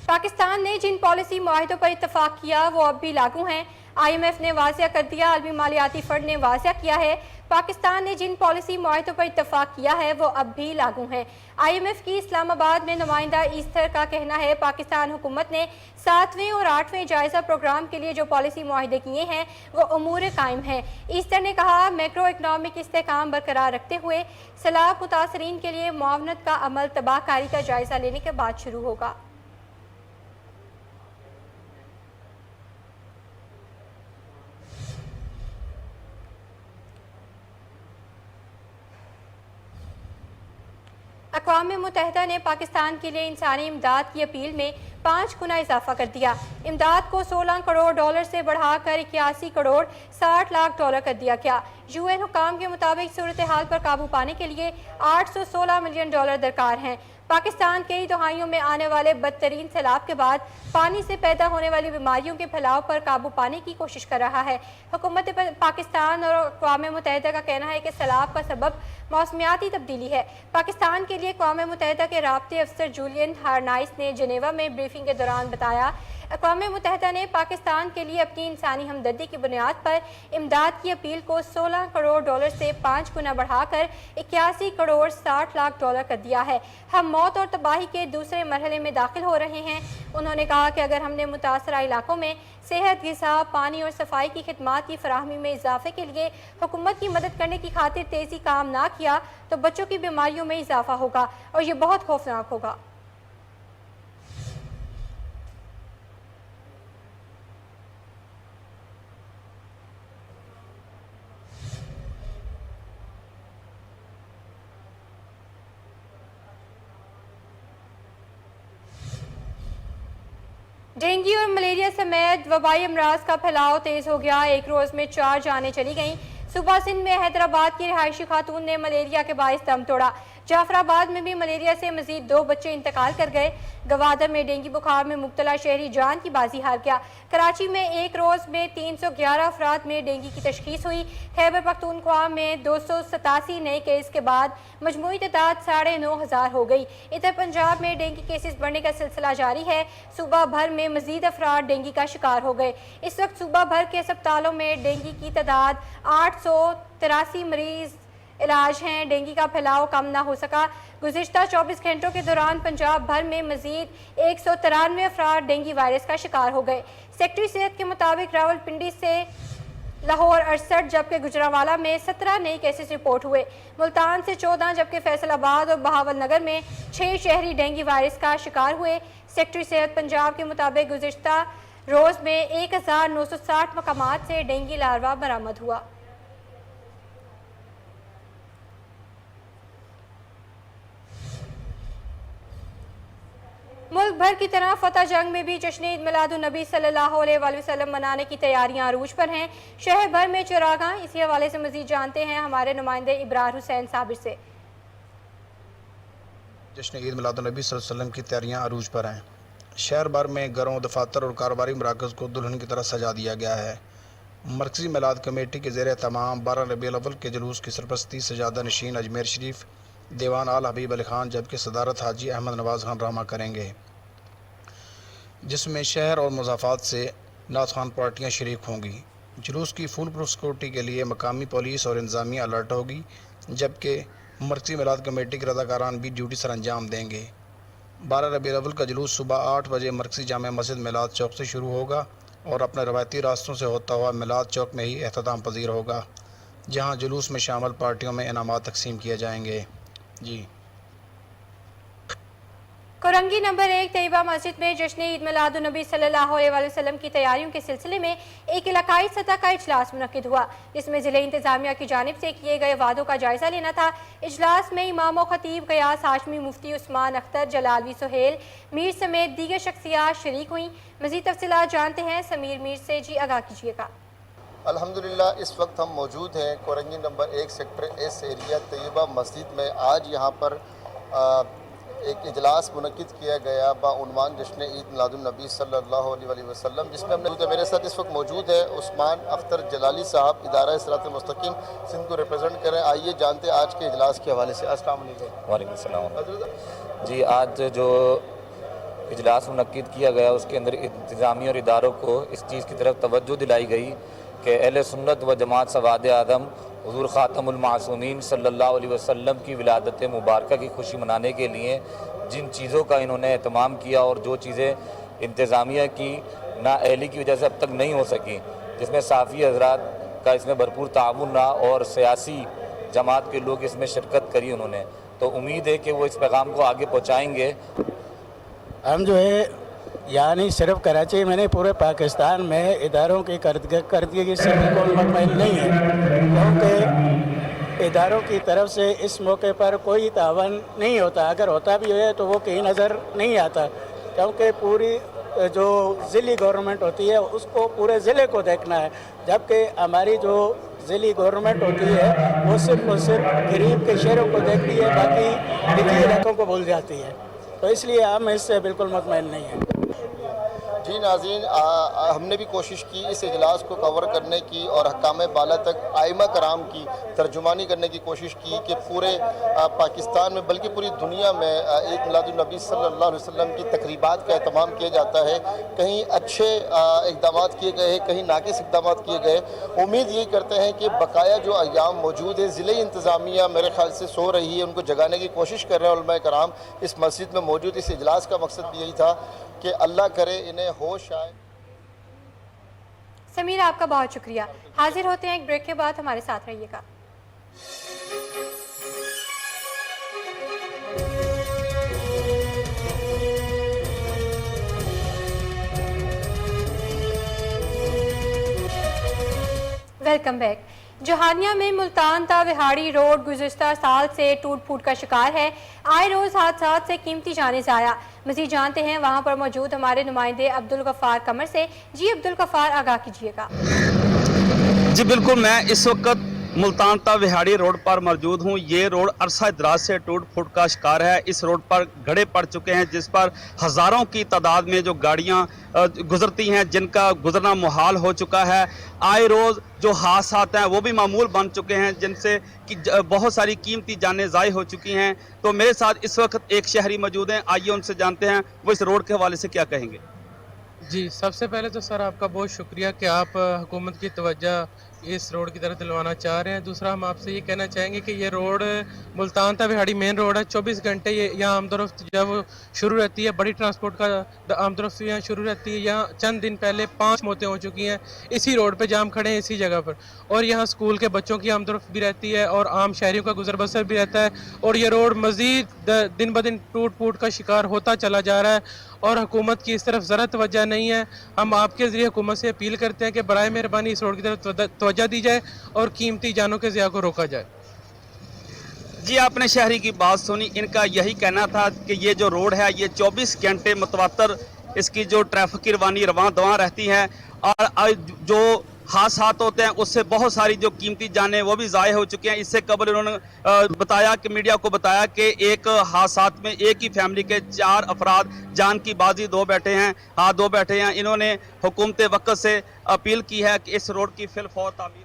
पाकिस्तान ने जिन पॉलिसी मुआहिदों पर इत्तफाक किया वो अब भी लागू हैं। IMF ने वाज़िया कर दिया। आलमी मालियाती फंड ने वाज़िया किया है पाकिस्तान ने जिन पॉलिसी मुआहिदों पर इत्तफाक किया है वो अब भी लागू हैं। IMF की इस्लामाबाद में नुमाइंदा ईस्टर का कहना है पाकिस्तान हुकूमत ने 7वें और 8वें जायजा प्रोग्राम के लिए जो पॉलिसी मुआहिदे किए हैं वो उमूर कायम हैं। ईस्टर ने कहा मैक्रो इकनॉमिक इस्तेहकाम बरकरार रखते हुए सैलाब मुतासरीन के लिए मुआवनत का अमल तबाहकारी का जायजा लेने के बाद शुरू होगा। अक़वाम मुत्तहिदा ने पाकिस्तान के लिए इंसानी इमदाद की अपील में 5 गुना इजाफा कर दिया। इमदाद को $16 करोड़ से बढ़ाकर 81 करोड़ 60 लाख डॉलर कर दिया गया। UN हुकाम के मुताबिक सूरत हाल पर काबू पाने के लिए $816 मिलियन दरकार हैं। पाकिस्तान कई दहाइयों में आने वाले बदतरीन सैलाब के बाद पानी से पैदा होने वाली बीमारियों के फैलाव पर काबू पाने की कोशिश कर रहा है। हुकूमत पाकिस्तान और अक़वाम मुत्तहिदा का कहना है कि सैलाब का सबब मौसमियाती तब्दीली है। पाकिस्तान के लिए अक़वाम मुत्तहिदा के राब्ते अफसर जूलियन हार्नाइस ने जेनेवा में ब्रीफिंग के दौरान बताया अक़वाम मुत्तहिदा ने पाकिस्तान के लिए अपनी इंसानी हमदर्दी की बुनियाद पर इमदाद की अपील को $16 करोड़ से 5 गुना बढ़ाकर 81 करोड़ 60 लाख डॉलर कर दिया है। हम मौत और तबाही के दूसरे मरहले में दाखिल हो रहे हैं। उन्होंने कहा कि अगर हमने मुतासरा इलाकों में सेहत, ग़िज़ा, पानी और सफाई की खिदमात की फराहमी में इजाफे के लिए हुकूमत की मदद करने की खातिर तेज़ी काम ना किया तो बच्चों की बीमारियों में इजाफा होगा और ये बहुत खौफनाक होगा। डेंगू और मलेरिया समेत वबाई अमराज का फैलाव तेज हो गया। एक रोज में 4 जानें चली गईं। सुबह सिंध में हैदराबाद की रिहायशी खातून ने मलेरिया के बाइस दम तोड़ा। जाफराबाद में भी मलेरिया से मजीद 2 बच्चे इंतकाल कर गए। गवादर में डेंगू बुखार में मुब्तला शहरी जान की बाजी हार गया। कराची में एक रोज में 311 अफराद में डेंगू की तशखीस हुई। खैबर पख्तूनख्वा में 287 नए केस के बाद मजमूई तादाद 9,500 हो गई। इधर पंजाब में डेंगू केसेस बढ़ने का सिलसिला जारी है। सूबा भर में मजीद अफराद डेंगू का शिकार हो गए। इस वक्त सूबा भर के अस्पतालों में डेंगू की तादाद 883 मरीज इलाज हैं। डेंगू का फैलाव कम ना हो सका। गुज़िश्ता 24 घंटों के दौरान पंजाब भर में मजीद 193 अफराद डेंगू वायरस का शिकार हो गए। सेक्रेटरी सेहत के मुताबिक रावलपिंडी से लाहौर 68 जबकि गुजरावाला में 17 नए केसेस रिपोर्ट हुए। मुल्तान से 14 जबकि फैसलाबाद और बहावल नगर में 6 शहरी डेंगू वायरस का शिकार हुए। सेक्रेटरी सेहत पंजाब के मुताबिक गुज़िश्ता रोज में 1960 मकामात से डेंगू लार्वा बरामद हुआ। मुल्क भर की तरह फतह जंग में भी जश्न ईद मिलादुन नबी सल्लल्लाहु अलैहि वसल्लम मनाने की तैयारियां अरूज पर हैं। शहर भर में चरागाह। इसी हवाले से मजीद जानते हैं हमारे नुमाइंदे इब्रार हुसैन साबिर से। जश्न ईद मिलादुन नबी सल्लल्लाहु अलैहि वसल्लम की तैयारियां अरूज पर हैं। शहर भर में घरों, दफातर और कारोबारी मराकज़ को दुल्हन की तरह सजा दिया गया है। मरकज़ी मिलाद कमेटी के ज़ेर तमाम 12 रबीउल अव्वल के जुलूस की सरपरस्ती सजादा नशीन अजमेर शरीफ दीवान आल हबीब अली खान जबकि सदारत हाजी अहमद नवाज़ खान रहमा करेंगे, जिसमें शहर और मुज़ाफ़ात से नात खान पार्टियाँ शरीक होंगी। जुलूस की फुल प्रूफ सिक्योरिटी के लिए मकामी पुलिस और इंतज़ामिया अलर्ट होगी, जबकि मरकज़ी मिलाद कमेटी के रज़ाकारान भी ड्यूटी सर अंजाम देंगे। 12 रबीउल अव्वल का जुलूस सुबह 8 बजे मरकज़ी जामे मस्जिद मिलाद चौक से शुरू होगा और अपने रवायती रास्तों से होता हुआ मिलाद चौक में ही एहतमाम पजीर होगा, जहाँ जुलूस में शामिल पार्टियों में इनामात तकसीम किए जाएंगे। जी कोरंगी नंबर 1 तैयबा मस्जिद में जश्न ईद मिलादुन नबी सल्लल्लाहु अलैहि वसल्लम की तैयारियों के सिलसिले में एक इलाकाई सतह का इजलास मुनक्किद हुआ, जिसमें ज़िले इंतजामिया की जानिब से किए गए वादों का जायजा लेना था। इजलास में इमाम खतीब गयास हाशमी, मुफ्ती उस्मान अख्तर, जलालवी सुहेल मीर समेत दीगर शख्सियात शरीक हुई। मज़ीद तफसीलात जानते हैं समीर मीर से। जी आगाह कीजिएगा। अल्हम्दुलिल्लाह इस वक्त हम मौजूद हैं Korangi number 1 sector S area Tayyaba मस्जिद में। आज यहाँ पर एक इजलास मुनक्किद किया गया बाउनवान जश्न ईद मिलादुन नबी सल्लल्लाहु अलैहि वसल्लम, जिसमें हमने मेरे साथ इस वक्त मौजूद है उस्मान अख्तर जलाली साहब, इदारा सिरातुल मुस्तकीम सिंध को रिप्रेजेंट करें। आइए जानते हैं आज के इजलास के हवाले से। अस्सलाम वालेकुम। वालेकुम सलाम। जी, आज जो इजलास मुनक्किद किया गया उसके अंदर इंतज़ामी और इदारों को इस चीज़ की तरफ तवज्जो दिलाई गई कि अहले सुन्नत व जमात सवाद आदम हुज़ूर ख़ातमुल मासूमीन सल्लल्लाहु अलैहि वसल्लम की विलादत मुबारक की खुशी मनाने के लिए जिन चीज़ों का इन्होंने एहतमाम किया और जो चीज़ें इंतज़ामिया की नाअहली की वजह से अब तक नहीं हो सकी, जिसमें साफ़ी हज़रात का इसमें भरपूर ताउन रहा और सियासी जमात के लोग इसमें शिरकत करी उन्होंने, तो उम्मीद है कि वो इस पैगाम को आगे पहुँचाएँगे। हम जो है यानी सिर्फ कराची में नहीं, पूरे पाकिस्तान में इदारों की करदगी से बिल्कुल मुतमईन नहीं है, क्योंकि इदारों की तरफ से इस मौके पर कोई तावन नहीं होता। अगर होता भी है तो वो कहीं नज़र नहीं आता, क्योंकि पूरी जो ज़िली गवर्नमेंट होती है उसको पूरे ज़िले को देखना है, जबकि हमारी जो ज़िली गवर्नमेंट होती है वो सिर्फ और सिर्फ गरीब के शहरों को देखती है, बाकी निजी इलाकों को भूल जाती है। तो इसलिए हम इससे बिल्कुल मुतमईन नहीं हैं। जी नाज़रीन, हमने भी कोशिश की इस इजलास को कवर करने की और हकाम बाला तक आइमा कराम की तर्जुमानी करने की कोशिश की कि पूरे पाकिस्तान में बल्कि पूरी दुनिया में ईद मिलादुन नबी सल्लल्लाहु अलैहि वसल्लम की तकरीबात का एहतमाम किया जाता है। कहीं अच्छे इक़दाम किए गए हैं, कहीं नाक़िस इक़दाम किए गए। उम्मीद यही करते हैं कि बकाया जो अय्याम मौजूद है, ज़िले इंतज़ामिया मेरे ख्याल से सो रही है, उनको जगाने की कोशिश कर रहे हैं उलमा कराम इस मस्जिद में मौजूद। इस इजलास का मकसद भी यही था कि अल्लाह करे इन्हें होश आए। समीर, आपका बहुत शुक्रिया। हाजिर होते हैं एक ब्रेक के बाद, हमारे साथ रहिएगा। Welcome back. जहानिया में मुल्तान ता विहाड़ी रोड गुज़िश्ता साल से टूट फूट का शिकार है। आए रोज़ हादसात से कीमती जाने ज़ाया। मज़ीद जानते हैं वहाँ पर मौजूद हमारे नुमाइंदे अब्दुल गफ़ार कमर से। जी अब्दुल गफ़ार, आगाह कीजिएगा। जी बिल्कुल, मैं इस वक्त मुल्तान ता विहाड़ी रोड पर मौजूद हूँ। ये रोड अरसा दराज से टूट फूट का शिकार है। इस रोड पर गड्ढे पड़ चुके हैं, जिस पर हज़ारों की तादाद में जो गाड़ियाँ गुजरती हैं, जिनका गुजरना मुहाल हो चुका है। आए रोज़ जो हादसात हैं वो भी मामूल बन चुके हैं, जिनसे कि बहुत सारी कीमती जानें ज़ाय हो चुकी हैं। तो मेरे साथ इस वक्त एक शहरी मौजूद हैं, आइए उनसे जानते हैं वो इस रोड के हवाले से क्या कहेंगे। जी, सबसे पहले तो सर आपका बहुत शुक्रिया कि आप हुकूमत की तवज्जो इस रोड की तरफ दिलवाना चाह रहे हैं। दूसरा, हम आपसे ये कहना चाहेंगे कि ये रोड मुल्तान ता विहाड़ी मेन रोड है। 24 घंटे ये यहाँ आमदोरफ्त जब शुरू रहती है, बड़ी ट्रांसपोर्ट का आमदोरफ्त यहाँ शुरू रहती है। यहाँ चंद दिन पहले 5 मौतें हो चुकी हैं इसी रोड पे, जाम खड़े हैं इसी जगह पर। और यहाँ स्कूल के बच्चों की आमदोरफ्त भी रहती है और आम शहरियों का गुजर बसर भी रहता है। और ये रोड मज़ीद दिन ब दिन टूट फूट का शिकार होता चला जा रहा है और हुकूमत की इस तरफ ज़रा तवज्जो नहीं है। हम आपके ज़रिए हुकूमत से अपील करते हैं कि बराए मेहरबानी इस रोड की तरफ तवज्जो दी जाए और कीमती जानों के ज़िया को रोका जाए। जी आपने शहरी की बात सुनी, इनका यही कहना था कि ये जो रोड है ये 24 घंटे मुतवातर इसकी जो ट्रैफिक की रवानी रवां दवां रहती है और जो हादसात होते हैं उससे बहुत सारी जो कीमती जानें वो भी ज़ाय हो चुकी हैं। इससे कबल उन्होंने बताया कि मीडिया को बताया कि एक हादसात में एक ही फैमिली के 4 अफराद जान की बाजी दो बैठे हैं। इन्होंने हुकूमत वक्त से अपील की है कि इस रोड की फिलफौर तामीर।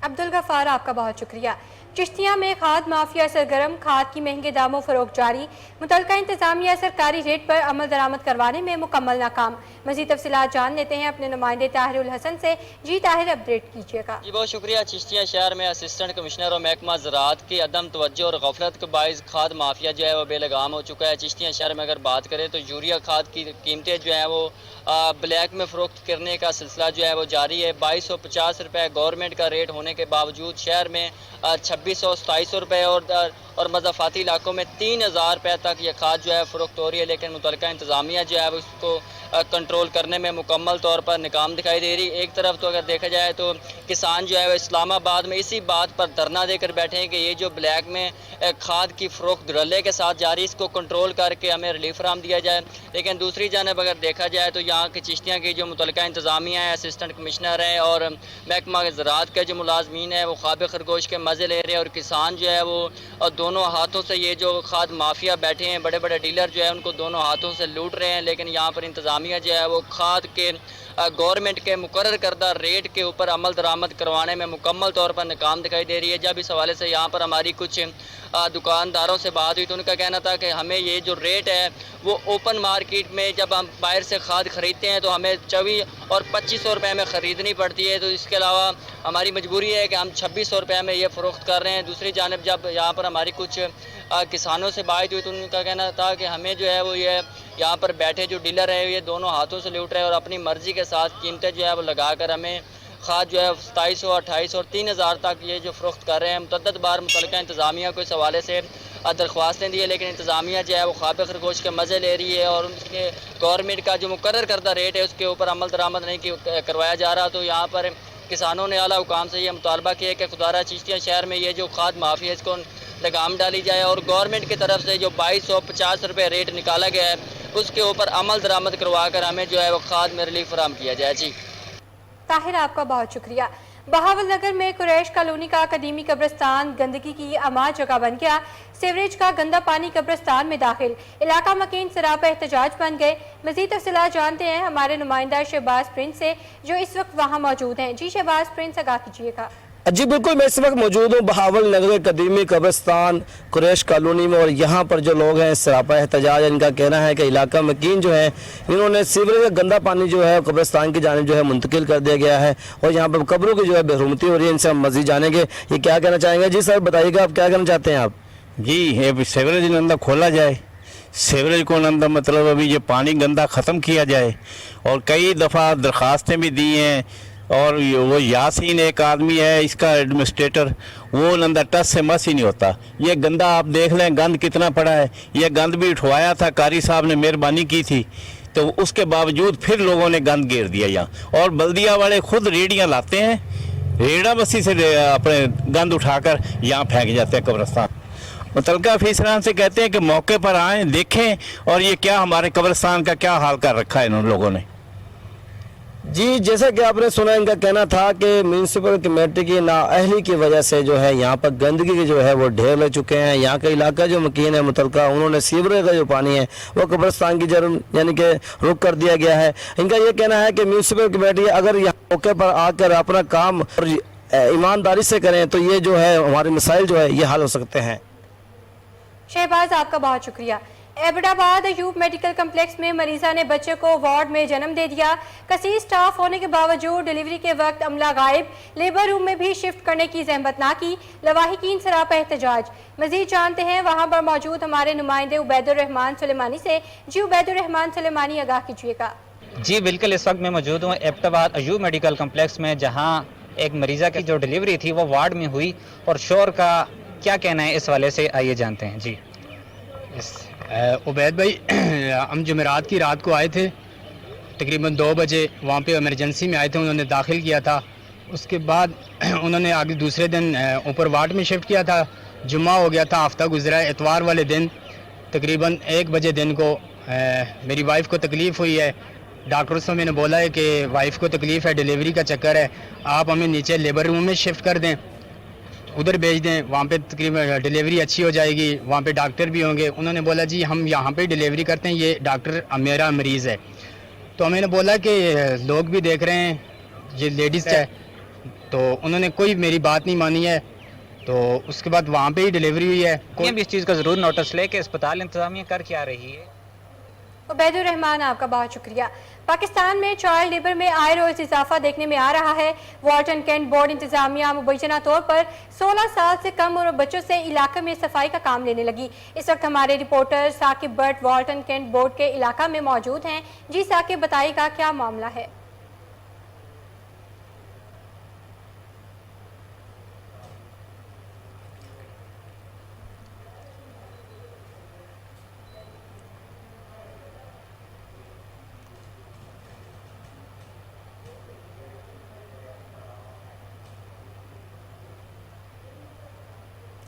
अब्दुल गफ्फार, आपका बहुत शुक्रिया। चिश्तिया में खाद माफिया सरगर्म, खाद की महंगे दामों फरोख्त जारी, मुतलका इंतजामिया सरकारी रेट पर अमल दरामद करवाने में मुकम्मल नाकाम। मज़ीद तफसीलात जान लेते हैं अपने नुमाइंदे ताहिरुल हसन से। जी ताहिर, अपडेट कीजिएगा। जी बहुत शुक्रिया। चिश्तिया शहर में असिस्टेंट कमिश्नर और महकमा ज़राअत की अदम तवज्जो और गफलत के बाइस खाद माफिया जो है वो बेलगाम हो चुका है। चिश्तिया शहर में अगर बात करें तो यूरिया खाद की कीमतें जो हैं वो ब्लैक में फ़रोख्त करने का सिलसिला जो है वो जारी है। 2250 रुपये गवर्नमेंट का रेट होने के बावजूद शहर में 2600-2700 रुपये और मज़ाफ़ाती इलाकों में 3000 रुपये तक ये खाद जो है फ़रोख्त हो रही है। लेकिन मुतलका इंतज़ामिया जो है उसको कंट्रोल करने में मुकम्मल तौर पर नाकाम दिखाई दे रही। एक तरफ तो अगर देखा जाए तो किसान जो है वो इस्लामाबाद में इसी बात पर धरना देकर बैठे हैं कि ये जो ब्लैक में खाद की फ़रोख्त धड़ल्ले के साथ जारी, इसको कंट्रोल करके हमें रिलीफ फराहम दिया जाए। लेकिन दूसरी जानब अगर देखा जाए तो यहाँ की चिश्तियाँ की जो मुतलका इंतज़ामिया है, असिस्टेंट कमिश्नर हैं और महकमा ज़राअत के जो मुलाजमीन हैं वो ख्वाब खरगोश के मज़े ले रहे हैं और किसान जो है वो दोनों हाथों से ये जो खाद माफिया बैठे हैं, बड़े बड़े डीलर जो है उनको दोनों हाथों से लूट रहे हैं। लेकिन यहाँ पर इंतज़ामिया जो है वो खाद के गवर्नमेंट के मुकर्रर करदा रेट के ऊपर अमल दरामद करवाने में मुकम्मल तौर पर नाकाम दिखाई दे रही है। जब इस हवाले से यहाँ पर हमारी कुछ दुकानदारों से बात हुई तो उनका कहना था कि हमें ये जो रेट है वो ओपन मार्केट में जब हम बाहर से खाद ख़रीदते हैं तो हमें 24 और 2500 रुपये में ख़रीदनी पड़ती है। तो इसके अलावा हमारी मजबूरी है कि हम 2600 रुपये में ये फ़रोख्त कर रहे हैं। दूसरी जानब जब यहाँ पर हमारी कुछ किसानों से बात हुई तो उनका कहना था कि हमें जो है वो ये यहाँ पर बैठे जो डीलर है ये दोनों हाथों से लूट रहे हैं और अपनी मर्ज़ी के साथ कीमतें जो है वो लगा कर हमें खाद जो है 2700, 2800 और 3000 तक ये जो फ़रोख्त कर रहे हैं। मुतअद्दिद बार मुतल्लिका इंतज़ामिया को इस हवाले से दरख्वास्तें दी है, लेकिन इंतज़ामिया जो है वो ख्वाब खरगोश के मज़े ले रही है और उसके गवर्नमेंट का जो मुकर्रर करदा रेट है उसके ऊपर अमल दरामद नहीं करवाया जा रहा। तो यहाँ पर किसानों ने आला हुकाम से ये मुतालबा किया कि खुदारा चिश्तिया शहर में ये जो खाद माफी है इसको लगाम डाली जाए और गवर्नमेंट की तरफ से जो 2250 रुपये रेट निकाला गया है उसके ऊपर अमल दरामद करवा कर हमें जो है वो खाद में रिलीफ फराहम किया जाए। जी ताहिर, आपका बहुत शुक्रिया। बहावल नगर में कुरैश कॉलोनी का कदीमी कब्रिस्तान गंदगी की अमा जगह बन गया। सीवरेज का गंदा पानी कब्रिस्तान में दाखिल, इलाका मकीन सराप एहतजाज बन गए। मजीद तफसीलात जानते हैं हमारे नुमाइंदा शहबाज प्रिंस से जो इस वक्त वहाँ मौजूद हैं। जी शहबाज प्रिंस, आगाह कीजिएगा। जी बिल्कुल, मैं इस वक्त मौजूद हूँ बहावल नगर कदीमी कब्रिस्तान कुरैश कॉलोनी में और यहाँ पर जो लोग हैं सरापा एहतजाज है। इनका कहना है कि इलाका मकीन जो है इन्होंने सीवरेज का गंदा पानी जो है कब्रिस्तान की जानिब जो है मुंतकिल कर दिया गया है और यहाँ पर कब्रों की जो है बेहरमती हो रही है। इनसे हम मज़ीद जानेंगे ये क्या कहना चाहेंगे। जी सर बताइएगा, आप क्या कहना चाहते हैं आप? जी ये सीवरेज नंदा खोला जाए, सीवरेज को नंदा मतलब अभी ये पानी गंदा ख़त्म किया जाए और कई दफ़ा दरख्वास्तें भी दी हैं और वो यासीन एक आदमी है इसका एडमिनिस्ट्रेटर, वो नंदा टस से मस ही नहीं होता। ये गंदा आप देख लें गंद कितना पड़ा है। ये गंद भी उठवाया था, कारी साहब ने मेहरबानी की थी तो उसके बावजूद फिर लोगों ने गंद घेर दिया यहाँ और बल्दिया वाले खुद रेडियाँ लाते हैं, रेड़ा बस्ती से अपने गंद उठाकर यहाँ फेंक जाते हैं कब्रिस्तान। मुतलका अफसरान से कहते हैं कि मौके पर आएँ देखें और ये क्या हमारे कब्रिस्तान का क्या हाल कर रखा है इन लोगों ने। जी जैसा कि आपने सुना, इनका कहना था कि म्यूनसिपल कमेटी की नाअहली की वजह से जो है यहाँ पर गंदगी के जो है वो ढेर ले चुके हैं। यहाँ का इलाका जो मकीन है मुतलका, उन्होंने सीवरेज का जो पानी है वो कब्रिस्तान की जरूर यानी कि रुक कर दिया गया है। इनका ये कहना है कि म्यूनसिपल कमेटी अगर यहाँ मौके पर आकर अपना काम और ईमानदारी से करें तो ये जो है हमारे मसाइल जो है ये हल हो सकते हैं। शहबाज, आपका बहुत शुक्रिया। एबटाबाद अयूब मेडिकल कम्प्लेक्स में मरीजा ने बच्चे को वार्ड में जन्म दे दिया। कसीर स्टाफ होने के बावजूद डिलीवरी के वक्त अमला गायब, लेबर रूम में भी शिफ्ट करने की जहमत ना की, लवाहिकीन सरापा एहतजाज। मजीद जानते हैं वहाँ पर मौजूद हमारे नुमाइंदे उबैदुर्रहमान सुलेमानी से। जी उबैदुर्रहमान सुलेमानी, आगाह कीजिएगा। जी बिल्कुल, इस वक्त मैं मौजूद हूँ एबटाबाद अयूब मेडिकल कम्प्लेक्स में जहाँ एक मरीजा की जो डिलीवरी थी वो वार्ड में हुई और शोर का क्या कहना है इस वाले से, आइए जानते हैं। जी उबैद भाई, हम जुमेरात की रात को आए थे तकरीबन 2 बजे, वहाँ पे इमरजेंसी में आए थे, उन्होंने दाखिल किया था उसके बाद उन्होंने आगे दूसरे दिन ऊपर वार्ड में शिफ्ट किया था। जुम्मा हो गया था, हफ्ता गुजरा। एतवार वाले दिन तकरीबन 1 बजे दिन को मेरी वाइफ को तकलीफ़ हुई है। डॉक्टर से मैंने बोला है कि वाइफ को तकलीफ़ है, डिलीवरी का चक्कर है, आप हमें नीचे लेबर रूम में शिफ्ट कर दें, उधर भेज दें, वहाँ पे तकरीबन डिलीवरी अच्छी हो जाएगी, वहाँ पे डॉक्टर भी होंगे। उन्होंने बोला जी हम यहाँ पे डिलीवरी करते हैं, ये डॉक्टर मेरा मरीज़ है। तो मैंने बोला कि लोग भी देख रहे हैं, ये लेडीज़ है। तो उन्होंने कोई मेरी बात नहीं मानी है, तो उसके बाद वहाँ पे ही डिलीवरी हुई है। कोई भी इस चीज़ का ज़रूर नोटिस ले कि अस्पताल इंतज़ामिया कर क्या रही है। उबैदुर रहमान, आपका बहुत शुक्रिया। पाकिस्तान में चाइल्ड लेबर में आए रोज इजाफा देखने में आ रहा है। वाल्टन कैंट बोर्ड इंतजामिया मुबैना तौर पर 16 साल से कम उम्र बच्चों से इलाके में सफाई का काम लेने लगी। इस वक्त हमारे reporter Saqib Butt Walton Cantt board के इलाका में मौजूद हैं। जी साकिब, बताइएगा क्या मामला है?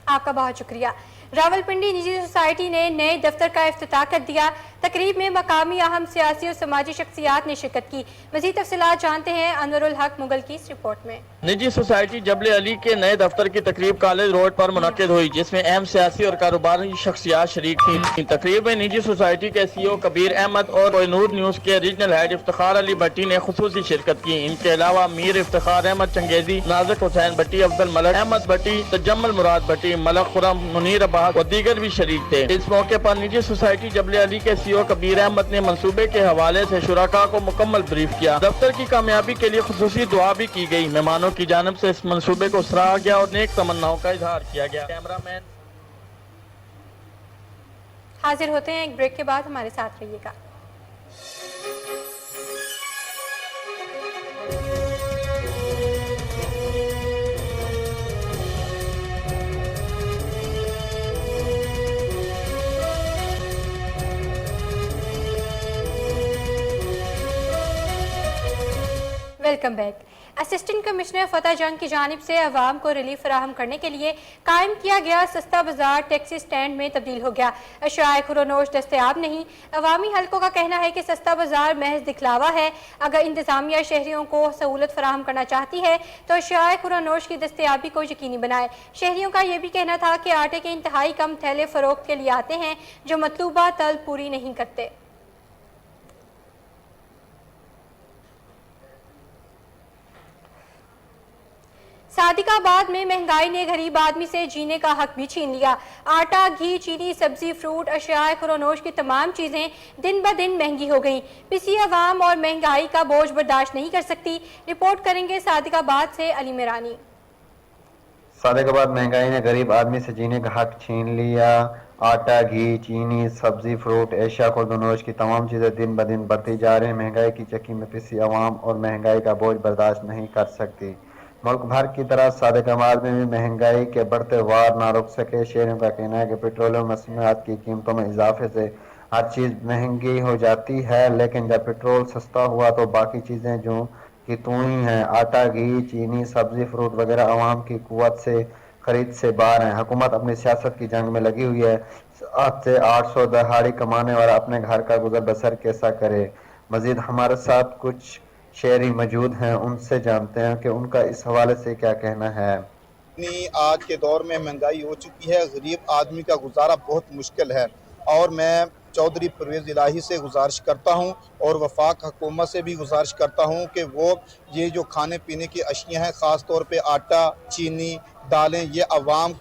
आपका बहुत शुक्रिया। रावलपिंडी निजी सोसाइटी ने नए दफ्तर का इफ्तिताह कर दिया। तकरीब में मकामी अहम सियासी और समाजी शख्सियात ने शिरकत की। मज़ीद तफसीलात जानते हैं अनवरुल हक मुगल की इस रिपोर्ट में। निजी सोसाइटी जबले अली के नए दफ्तर की तकरीब कॉलेज रोड पर मुनक्किद हुई, जिसमें अहम सियासी और कारोबारी शख्सियात शरीक थी। तकरीब में निजी सोसाइटी के CEO कबीर अहमद और कोहिनूर न्यूज़ के रीजनल हेड इफ्तिखार अली भट्टी ने खुसूसी शिरकत की। इनके अलावा मीर इफ्तिखार अहमद चंगेजी, नाजिक हुसैन भट्टी, अफजल मलक अहमद भट्टी, तजम्मल मुराद भट्टी, मलक खुरम, मुनीर अब्बास और दीगर भी शरीक थे। इस मौके पर निजी सोसाइटी जबले अली के CEO कबीर अहमद ने मंसूबे के हवाले से शुराका को मुकम्मल ब्रीफ किया। दफ्तर की कामयाबी के लिए खुसूसी दुआ भी की गई। मेहमानों की जानिब से इस मंसूबे को सराहा गया और नेक तमन्नाओं का इजहार किया गया। कैमरामैन हाजिर होते हैं एक ब्रेक के बाद, हमारे साथ रहिएगा। Welcome back. असिस्टेंट कमिश्नर फतेह जंग की जानिब से अवाम को रिलीफ फराहम करने के लिए कायम किया गया सस्ता बाजार टैक्सी स्टैंड में तब्दील हो गया। अशियाए खुरोनोश दस्तयाब नहीं। अवामी हल्कों का कहना है कि सस्ता बाजार महज दिखलावा है। अगर इंतजामिया शहरियों को सहूलत फराहम करना चाहती है तो अशियाए खुरोनोश की दस्तयाबी को यकीनी बनाए। शहरियों का यह भी कहना था कि आटे के इंतहाई कम थैले फरोख्त के लिए आते हैं जो मतलूबा तलब पूरी नहीं करते। सादिकाबाद में महंगाई ने गरीब आदमी से जीने का हक भी छीन लिया। आटा, घी, चीनी, सब्जी, फ्रूट, अशियाए खुरोनोश की तमाम चीजें दिन ब दिन महंगी हो गईं। पिसी अवाम और महंगाई का बोझ बर्दाश्त नहीं कर सकती। रिपोर्ट करेंगे सादिकाबाद से अली मिरानी। सादिकाबाद महंगाई ने गरीब आदमी से जीने का हक छीन लिया। आटा, घी, चीनी, सब्जी, फ्रूट, एशिया खुर्दनोश की तमाम चीज़ें दिन ब दिन बढ़ती जा रही हैं। महंगाई की चक्की में पिसी अवाम और महंगाई का बोझ बर्दाश्त नहीं कर सकती। मुल्क भर की तरह सादिकाबाद में भी महंगाई के बढ़ते वार ना रुक सके। शहरियों का कहना है कि पेट्रोलियम मसनूआत की कीमतों में इजाफे से हर चीज़ महंगी हो जाती है, लेकिन जब पेट्रोल सस्ता हुआ तो बाकी चीज़ें जो कि तू ही हैं, आटा, घी, चीनी, सब्जी, फ्रूट वगैरह अवाम की कुव्वत से खरीद से बाहर हैं। हुकूमत अपनी सियासत की जंग में लगी हुई है। 7 से 800 दिहाड़ी कमाने वाला अपने घर का गुजर बसर कैसा करे। मजीद हमारे साथ कुछ शहरी मौजूद हैं, उनसे जानते हैं कि उनका इस हवाले से क्या कहना है। आज के दौर में महंगाई हो चुकी है, गरीब आदमी का गुजारा बहुत मुश्किल है और मैं चौधरी परवेज़ इलाही से गुजारिश करता हूं और वफाक हुकूमत से भी गुजारिश करता हूं कि वो ये जो खाने पीने की अशियाँ हैं, ख़ास तौर पे आटा, चीनी, दालें, ये आवाम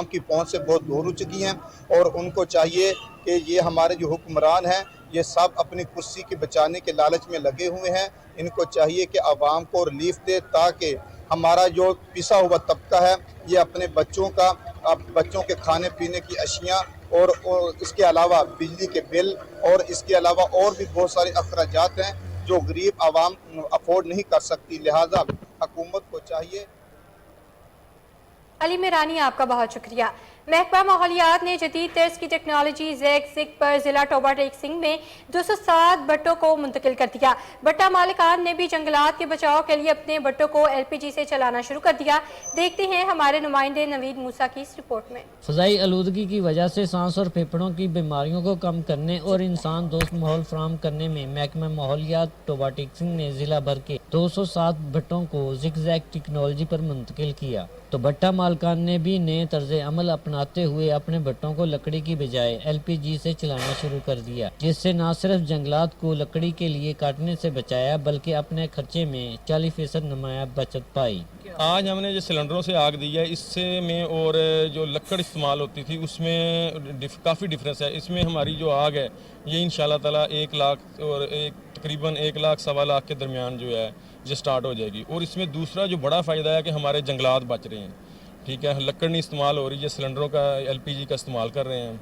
की पहुंच से बहुत दूर हो चुकी हैं और उनको चाहिए कि ये हमारे जो हुक्मरान हैं ये सब अपनी कुर्सी के बचाने के लालच में लगे हुए हैं। इनको चाहिए कि आवाम को रिलीफ दे ताकि हमारा जो पिसा हुआ तबका है ये अपने बच्चों के खाने पीने की अशियाँ और इसके अलावा बिजली के बिल और इसके अलावा और भी बहुत सारे अखराजात हैं जो गरीब आवाम अफोर्ड नहीं कर सकती। लिहाजा हुकूमत को चाहिए। अली मिरानी, आपका बहुत शुक्रिया। महकमा माहौलियात ने जदीद तर्ज की टेक्नोलॉजी ज़िग पर जिला टोबा टेक्सिंग में 207 भट्टों को मुंतकिल कर दिया। भट्टा मालिकान ने भी जंगलात के बचाव के लिए अपने भट्टों को LPG से चलाना शुरू कर दिया। देखते हैं हमारे नुमाइंदे नवीद मूसा की इस रिपोर्ट में। फ़ज़ाई आलूदगी की वजह से सांस और फेफड़ों की बीमारियों को कम करने और इंसान दोस्त माहौल फराहम करने में महकमा माहौलियात टोबा टेक्सिंग ने जिला भर के 207 भट्टों को ज़िग टेक्नोलॉजी पर मुंतकिल किया। तो भट्टा मालिकान ने भी नए तर्ज अमल अपनाते हुए अपने भट्टों को लकड़ी की बजाय LPG से चलाना शुरू कर दिया, जिससे न सिर्फ जंगलात को लकड़ी के लिए काटने से बचाया बल्कि अपने खर्चे में 40% नुमाया बचत पाई। आज हमने जो सिलेंडरों से आग दी है इससे में और जो लकड़ इस्तेमाल होती थी उसमें काफ़ी डिफरेंस है। इसमें हमारी जो आग है ये इंशाल्लाह ताला 1 लाख और तकरीबन 1 लाख सवा लाख के दरमियान जो है ये स्टार्ट हो जाएगी। और इसमें दूसरा जो बड़ा फ़ायदा है कि हमारे जंगलात बच रहे हैं, ठीक है, लकड़ नहीं इस्तेमाल हो रही है, सिलेंडरों का LPG का इस्तेमाल कर रहे हैं।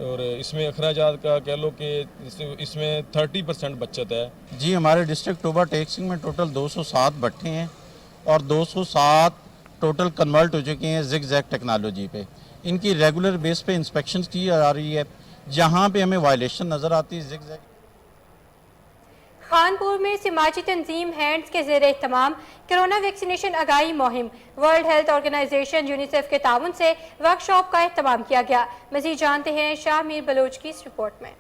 और इसमें अखराजात का कह लो कि इसमें 30% बचत है। जी, हमारे डिस्ट्रिक्ट टोबा टेक्सिंग में टोटल 207 भट्टे हैं और 207 टोटल कन्वर्ट हो चुके हैं ज़िग टेक्नोलॉजी पे। इनकी रेगुलर बेस पे इंस्पेक्शन की जा रही है, जहाँ पे हमें वायलेशन नज़र आती है ज़िग। खानपुर में समाजी तंजीम हैंड्स के ज़ेर एहतमाम कोरोना वैक्सीनेशन आगाही मुहिम वर्ल्ड हेल्थ ऑर्गेनाइजेशन यूनिसेफ के ताउन से वर्कशॉप का एहतमाम किया गया। मज़ीद जानते हैं शाह मीर बलोच की इस रिपोर्ट में।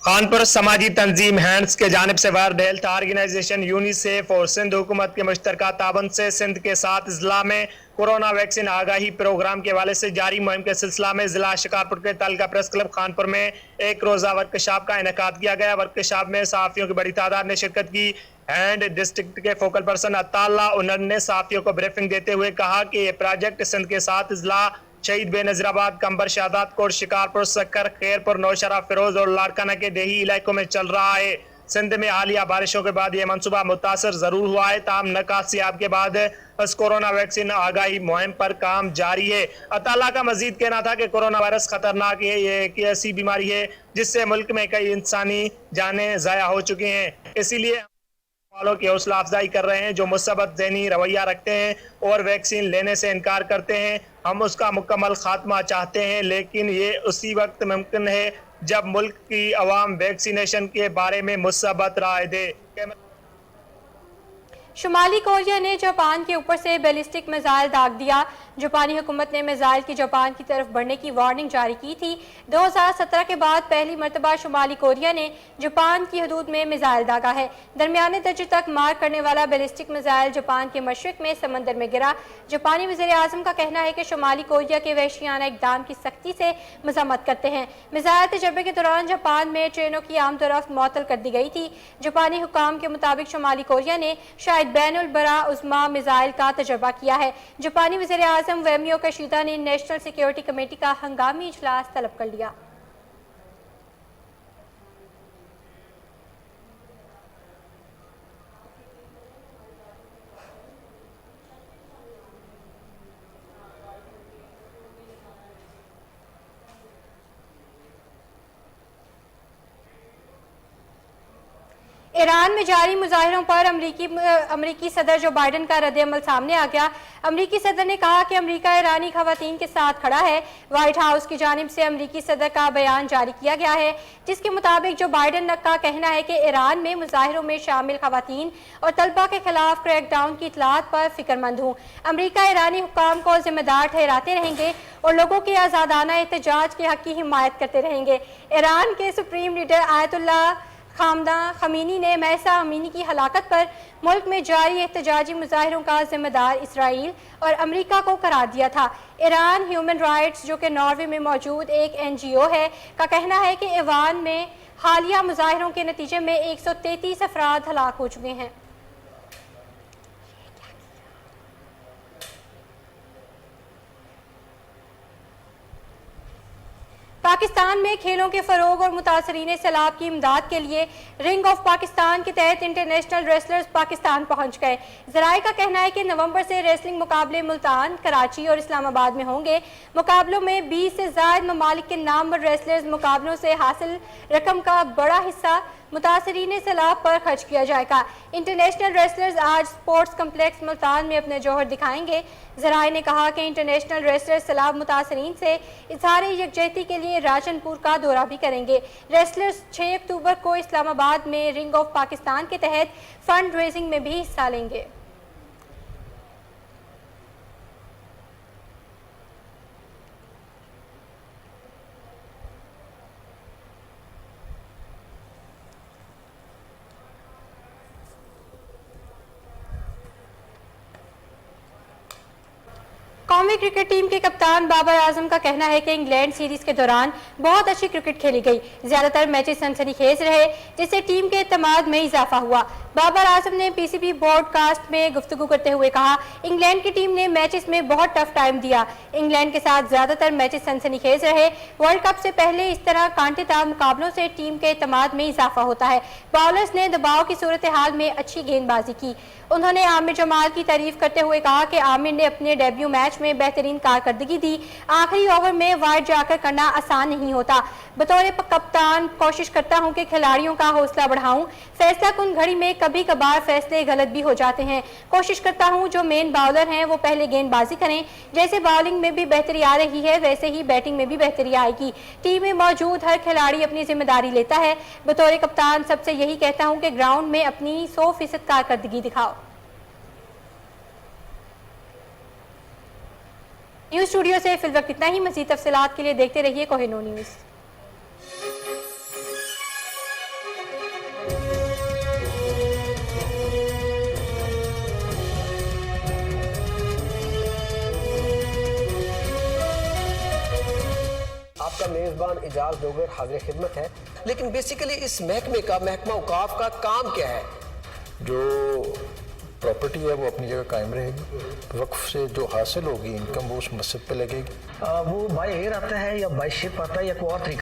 खानपुर समाजी तंजीम हैंड्स के जानिब से वर्ल्ड हेल्थ ऑर्गेनाइजेशन यूनिसेफ और सिंध हुकूमत के मुश्तरका ताबन से सिंध के 7 जिला में कोरोना वैक्सीन आगाही प्रोग्राम के हवाले से जारी मुहिम के सिलसिला में जिला शिकारपुर के तलका प्रेस क्लब खानपुर में एक रोजा वर्कशॉप का इनेकाद किया गया। वर्कशॉप में सहाफियों की बड़ी तादाद ने शिरकत की। हैंड डिस्ट्रिक्ट के फोकल पर्सन अताला उन्नर ने सहाफियों को ब्रीफिंग देते हुए कहा कि ये प्रोजेक्ट सिंध के 7 जिला शहीद बेनज़ीराबाद, कंबर, शादात कोट, शिकारपुर, सक्कर, खैरपुर, नौशहरा, फिरोज और लाड़काना के देही इलाकों में चल रहा है। सिंध में हालिया बारिशों के बाद यह मनसूबा मुतासर जरूर हुआ है, ताम नकासियाब के बाद बस कोरोना वैक्सीन आगाही मुहिम पर काम जारी है। अताला का मजीद कहना था कि कोरोना वायरस खतरनाक है, ये एक ऐसी बीमारी है जिससे मुल्क में कई इंसानी जानें ज़ाया हो चुकी हैं। इसीलिए वालों की हौसला अफजाई कर रहे हैं जो मुसब्बत ज़हनी रवैया रखते हैं और वैक्सीन लेने से इनकार करते हैं। हम उसका मुकम्मल खात्मा चाहते हैं, लेकिन ये उसी वक्त मुमकिन है जब मुल्क की अवाम वैक्सीनेशन के बारे में मुसब्बत राय दे। शुमाली कोरिया ने जापान के ऊपर से बैलिस्टिक मिसाइल दाग दिया। जापानी हुकूमत ने मिसाइल की जापान की तरफ बढ़ने की वार्निंग जारी की थी। 2017 के बाद पहली मरतबा शुमाली कोरिया ने जापान की हदूद में मिसाइल दागा है। दरमियाने दर्जे तक मार करने वाला बैलिस्टिक मिसाइल जापान के मशरिक में समंदर में गिरा। जापानी वज़ीर आज़म का कहना है कि शुमाली कोरिया के वहशियाना इक़दाम की सख्ती से मज़म्मत करते हैं। मिसाइल तजर्बे के दौरान जापान में ट्रेनों की आमदोरफ्त मअतल कर दी गई थी। जापानी हुकाम के मुताबिक शुमाली कोरिया ने शायद बैनुल बरा उज़्मा मिसाइल का तजर्बा किया है। जापानी वज़ीर आज़म वेमियो कशीदा ने नेशनल सिक्योरिटी कमेटी का हंगामी इजलास तलब कर लिया। ईरान में जारी मुजाहिरों पर अमरीकी सदर जो बाइडन का रद्द-ए-अमल सामने आ गया। अमरीकी सदर ने कहा कि अमरीका ईरानी खवातीन के साथ खड़ा है। व्हाइट हाउस की जानिब से अमरीकी सदर का बयान जारी किया गया है, जिसके मुताबिक जो बाइडन का कहना है कि ईरान में मुजाहिरों में शामिल खवातीन और तलबा के खिलाफ क्रैकडाउन की इतलात पर फिक्रमंद हूँ। अमरीका ईरानी हुकाम को जिम्मेदार ठहराते रहेंगे और लोगों के आज़ादाना एहतजाज के हक की हिमायत करते रहेंगे। ईरान के सुप्रीम लीडर आयतुल्लाह खमीनी ने महसा अमीनी की हलाकत पर मुल्क में जारी एहतजाजी मुजाहिरों का जिम्मेदार इसराइल और अमेरिका को करार दिया था। ईरान ह्यूमन राइट्स, जो कि नॉर्वे में मौजूद एक NGO है, का कहना है कि ईरान में हालिया मुजाहिरों के नतीजे में 133 अफराद हलाक हो चुके हैं। पाकिस्तान में खेलों के फरोग और मुतासरीन सैलाब की इमदाद के लिए रिंग ऑफ पाकिस्तान के तहत इंटरनेशनल रेसलर्स पाकिस्तान पहुंच गए। ज़राए का कहना है कि नवंबर से रेसलिंग मुकाबले मुल्तान, कराची और इस्लामाबाद में होंगे। मुकाबलों में 20 से ज़ायद ममालिक के नामवर रेसलर्स मुकाबलों से हासिल रकम का बड़ा हिस्सा मुतासरीन सैलाब पर खर्च किया जाएगा। इंटरनेशनल रेसलर्स आज स्पोर्ट्स कम्प्लेक्स मुल्तान में अपने जौहर दिखाएंगे। ज़राए ने कहा कि इंटरनेशनल रेसलर्स सैलाब मुतासरीन से इज़हार यकजहती के लिए राजनपुर का दौरा भी करेंगे। रेसलर्स 6 अक्टूबर को इस्लामाबाद में रिंग ऑफ पाकिस्तान के तहत फंड रेजिंग में भी हिस्सा लेंगे। कौमी क्रिकेट टीम के कप्तान बाबर आजम का कहना है कि इंग्लैंड सीरीज के दौरान बहुत अच्छी क्रिकेट खेली गई, ज्यादातर मैचेस सनसनीखेज रहे, जिससे टीम के एतमाद में इजाफा हुआ। बाबर आजम ने पीसीबी ब्रॉडकास्ट में गुफ्तगू करते हुए कहा, इंग्लैंड की टीम ने मैचेस में बहुत टफ टाइम दिया। इंग्लैंड के साथ ज्यादातर मैचेस सनसनीखेज रहे। वर्ल्ड कप से पहले इस तरह कांटेदार मुकाबलों से टीम के एतमाद में इजाफा होता है। बाउलर्स ने दबाव की सूरत हाल में अच्छी गेंदबाजी की। उन्होंने आमिर जमाल की तारीफ करते हुए कहा कि आमिर ने अपने डेब्यू मैच में बेहतरीन कारकर्दगी दी। आखिरी ओवर में वाइड जाकर करना आसान नहीं होता। बतौर कप्तान कोशिश करता हूं कि खिलाड़ियों का हौसला बढ़ाऊं। फैसला कुन घड़ी में कभी कभार फैसले गलत भी हो जाते हैं। कोशिश करता हूं जो मेन बाउलर हैं वो पहले गेंदबाजी करें। जैसे बॉलिंग में भी बेहतरी आ रही है वैसे ही बैटिंग में भी बेहतरी आएगी। टीम में मौजूद हर खिलाड़ी अपनी जिम्मेदारी लेता है। बतौर कप्तान सबसे यही कहता हूं कि ग्राउंड में अपनी 100% कारकर्दगी दिखाओ। न्यूज स्टूडियो से फिल वक्त इतना ही। मज़ीद तफसीलात के लिए देखते रहिए कोहिनूर न्यूज़। आपका मेज़बान इजाज डोगर हाजिर खिदमत है। लेकिन बेसिकली इस महकमे का, महकमा औकाफ का काम क्या है? जो प्रॉपर्टी है वो अपनी जगह कायम रहेगी। वक्फ से जो हासिल होगी इनकम वो उस मस्जिद पे लगेगी। वो बाय एयर आता है या बाय शिप आता है या कोई और तरीका?